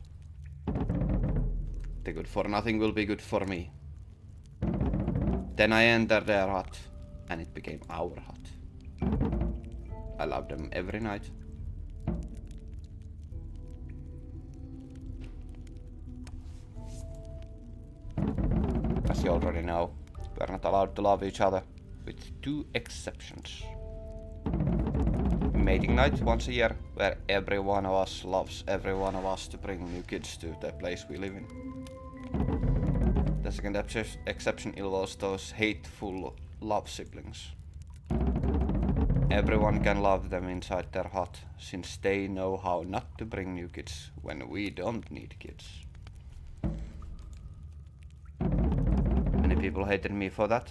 The good for nothing will be good for me. Then I entered their hut, and it became our hut. I loved them every night. As you already know, we are not allowed to love each other, with 2 exceptions. Mating night once a year, where every one of us loves every one of us to bring new kids to the place we live in. The second exception involves those hateful love siblings. Everyone can love them inside their hut, since they know how not to bring new kids when we don't need kids. Many people hated me for that,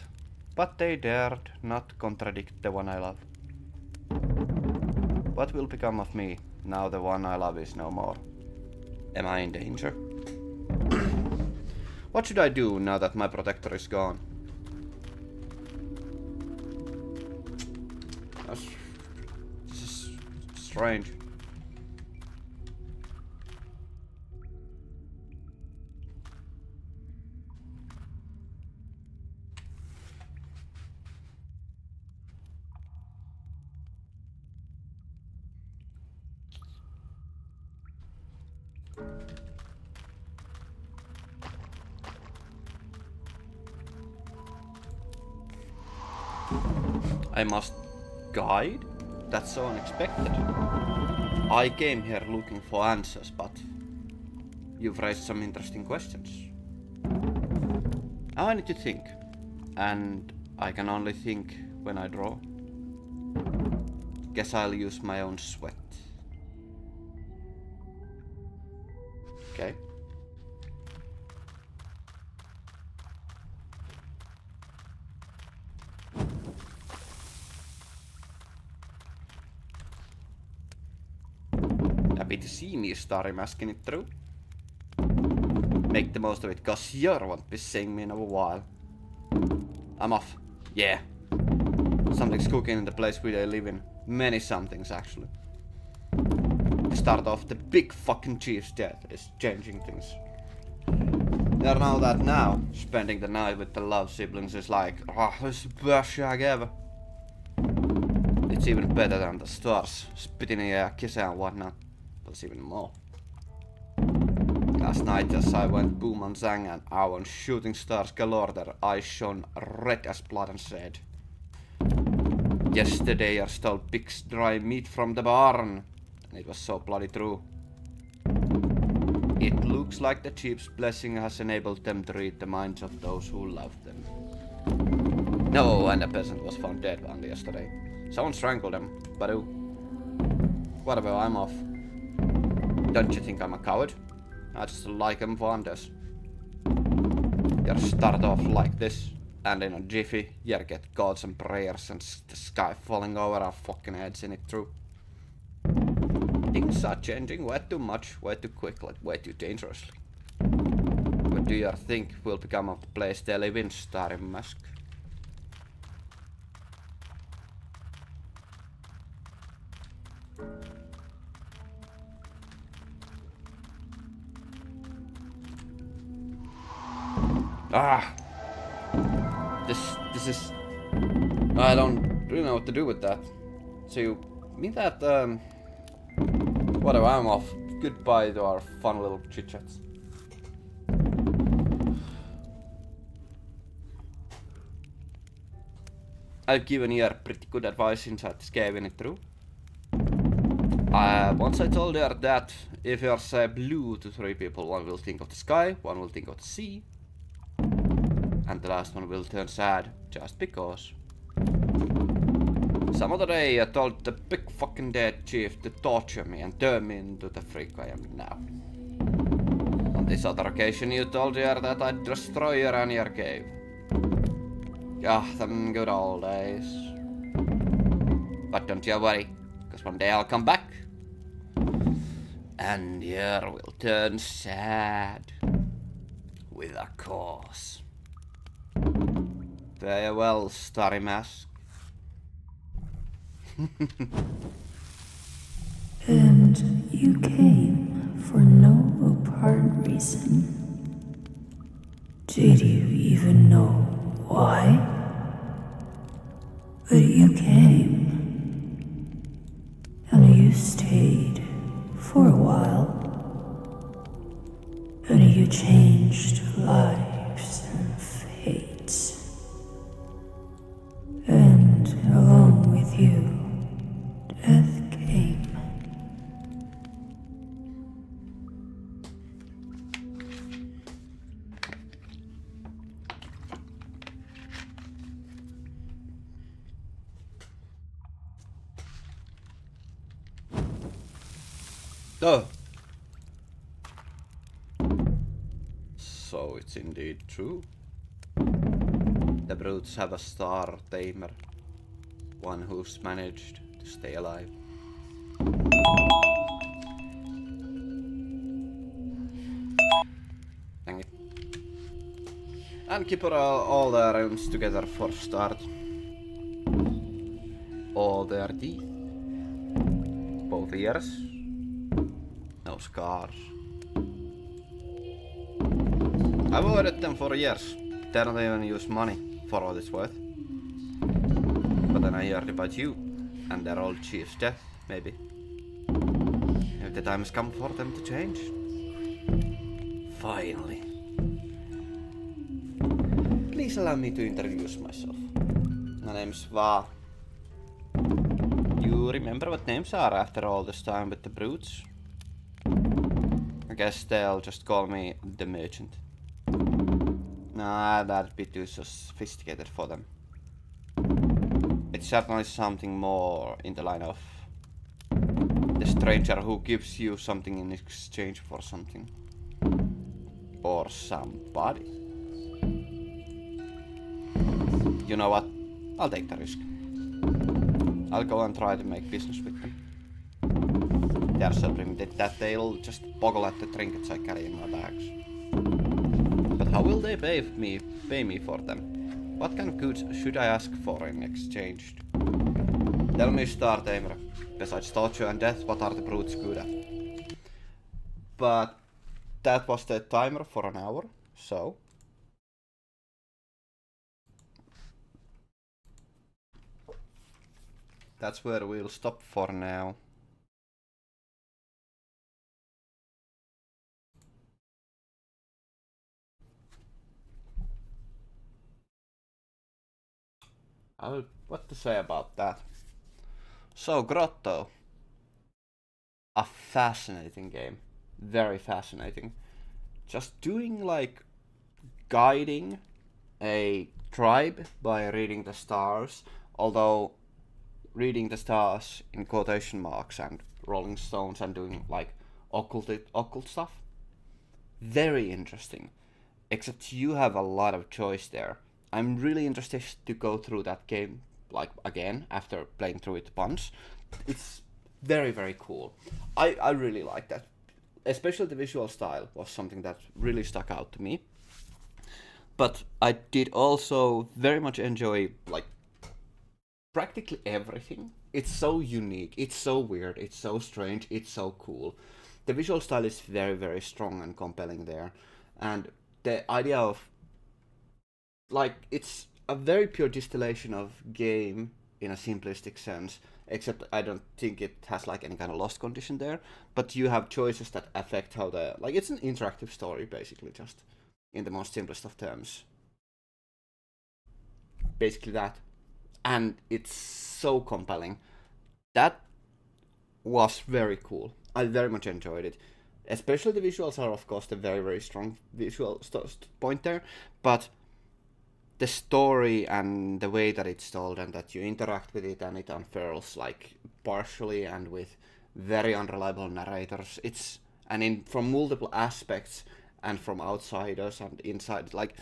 but they dared not contradict the one I love. What will become of me now the one I love is no more? Am I in danger? What should I do now that my protector is gone? This is strange. I must guide? That's so unexpected. I came here looking for answers, but you've raised some interesting questions. Now I need to think, and I can only think when I draw. Guess I'll use my own sweat. Okay. Happy to see me, Starry masking it through. Make the most of it, cause you won't be seeing me in a while. I'm off. Yeah. Something's cooking in the place we live in. Many somethings, actually. To start off, the big fucking chief's death is changing things. You know that now, spending the night with the love siblings is like, this is the best shag ever. It's even better than the stars, spitting in the air, kissing and whatnot. There's even more. Last night as I went boom and zang and our shooting stars galore, their eyes shone red as blood and said, yesterday I stole pig's dry meat from the barn, and it was so bloody true. It looks like the chief's blessing has enabled them to read the minds of those who love them. No, and the peasant was found dead only yesterday. Someone strangled him, but who? Whatever, I'm off. Don't you think I'm a coward? I just like him for Anders. You start off like this, and in a jiffy, you get gods and prayers and the sky falling over our fucking heads in it through. Things are changing way too much, way too quickly, way too dangerously. What do you think will become of the place they live in, Starry Mask? Ah! This is... I don't really know what to do with that. So you mean that, whatever, I'm off. Goodbye to our fun little chit-chats. I've given you pretty good advice inside this game, isn't it true? Once I told her that if you say blue to 3 people, one will think of the sky, one will think of the sea, and the last one will turn sad, just because. Some other day I told the big fucking dead chief to torture me and turn me into the freak I am now. On this other occasion you told her that I'd destroy her and your cave. Ah, them good old days. But don't you worry, because one day I'll come back. And you will turn sad. With a cause. Very well, Starry Mask. And you came for no apparent reason. Did you even know why? But you came. And you stayed for a while. And you changed lives and fates. And along with you, death came. Oh. So it's indeed true. The brutes have a star tamer. One who's managed to stay alive. Dang it. And keep all the rounds together for start. All their teeth. Both ears. No scars. I've avoided them for years. They don't even use money for all it's worth. But then I heard about you and their old chief's death, maybe. Maybe the time has come for them to change. Finally. Please allow me to introduce myself. My name's Va. You remember what names are after all this time with the brutes? I guess they'll just call me the merchant. Nah, that'd be too sophisticated for them. It's certainly something more in the line of the stranger who gives you something in exchange for something. Or somebody. You know what? I'll take the risk. I'll go and try to make business with them. They are so limited that they'll just boggle at the trinkets I carry in my bags. But how will they pay me for them? What kind of goods should I ask for in exchange? Tell me, Star Tamer, besides torture and death, what are the brutes good at? But that was the timer for an hour, so... that's where we'll stop for now. What to say about that? So, Grotto. A fascinating game. Very fascinating. Just doing like guiding a tribe by reading the stars, although reading the stars in quotation marks and rolling stones and doing like occult stuff. Very interesting. Except you have a lot of choice there. I'm really interested to go through that game like again after playing through it once. It's very, very cool. I really like that. Especially the visual style was something that really stuck out to me. But I did also very much enjoy like practically everything. It's so unique, it's so weird, it's so strange, it's so cool. The visual style is very, very strong and compelling there. And the idea of like it's a very pure distillation of game in a simplistic sense, except I don't think it has like any kind of lost condition there, but you have choices that affect how the like it's an interactive story basically, just in the most simplest of terms. Basically that. And it's so compelling. That was very cool. I very much enjoyed it. Especially the visuals are, of course, the very, very strong visual point there. But the story and the way that it's told and that you interact with it and it unfurls like partially and with very unreliable narrators. It's and in from multiple aspects and from outsiders and inside. Like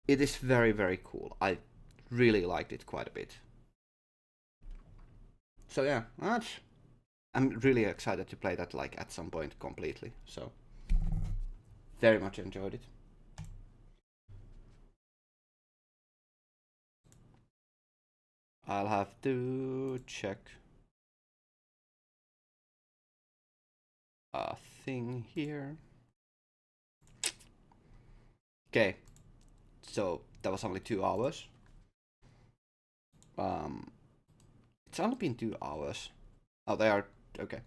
it is very, very cool. I really liked it quite a bit. So yeah, I'm really excited to play that like at some point completely. So very much enjoyed it. I'll have to check a thing here. Okay, so that was only 2 hours. It's only been 2 hours. Oh, they are okay.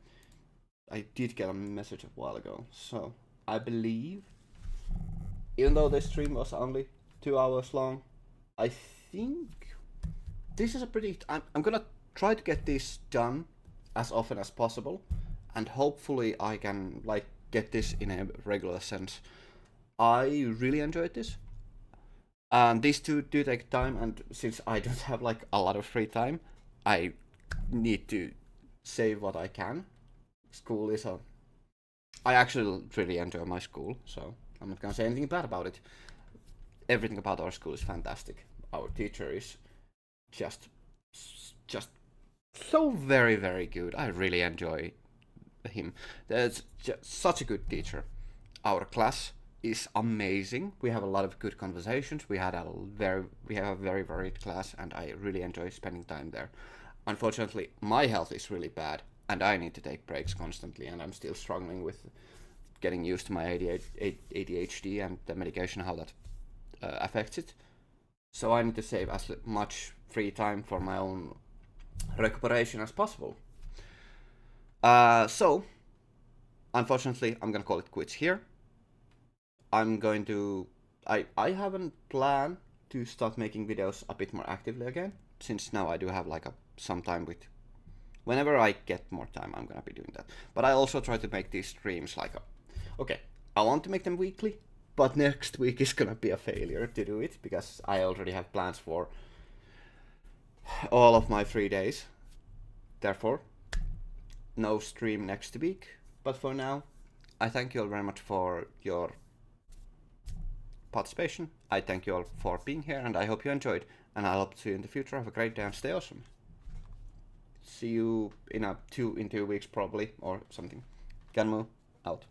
I did get a message a while ago, so I believe, even though the stream was only 2 hours long, I think this is a pretty. I'm gonna try to get this done as often as possible, and hopefully I can like get this in a regular sense. I really enjoyed this. These two do take time, and since I don't have like a lot of free time, I need to save what I can. School is a. I actually really enjoy my school, so I'm not gonna say anything bad about it. Everything about our school is fantastic. Our teacher is just, just so very, very good. I really enjoy him. There's just such a good teacher. Our class is amazing. We have a lot of good conversations. We have a very varied class, and I really enjoy spending time there. Unfortunately, my health is really bad, and I need to take breaks constantly, and I'm still struggling with getting used to my ADHD and the medication, how that affects it. So I need to save as much free time for my own recuperation as possible. So, unfortunately, I'm gonna call it quits here. I'm going to. I haven't planned to start making videos a bit more actively again, since now I do have like some time with. Whenever I get more time, I'm gonna be doing that. But I also try to make these streams like okay, I want to make them weekly, but next week is gonna be a failure to do it because I already have plans for all of my free days. Therefore, no stream next week. But for now, I thank you all very much for your participation. I thank you all for being here, and I hope you enjoyed. And I hope to see you in the future. Have a great day and stay awesome. See you in 2 weeks probably or something. Ganmu out.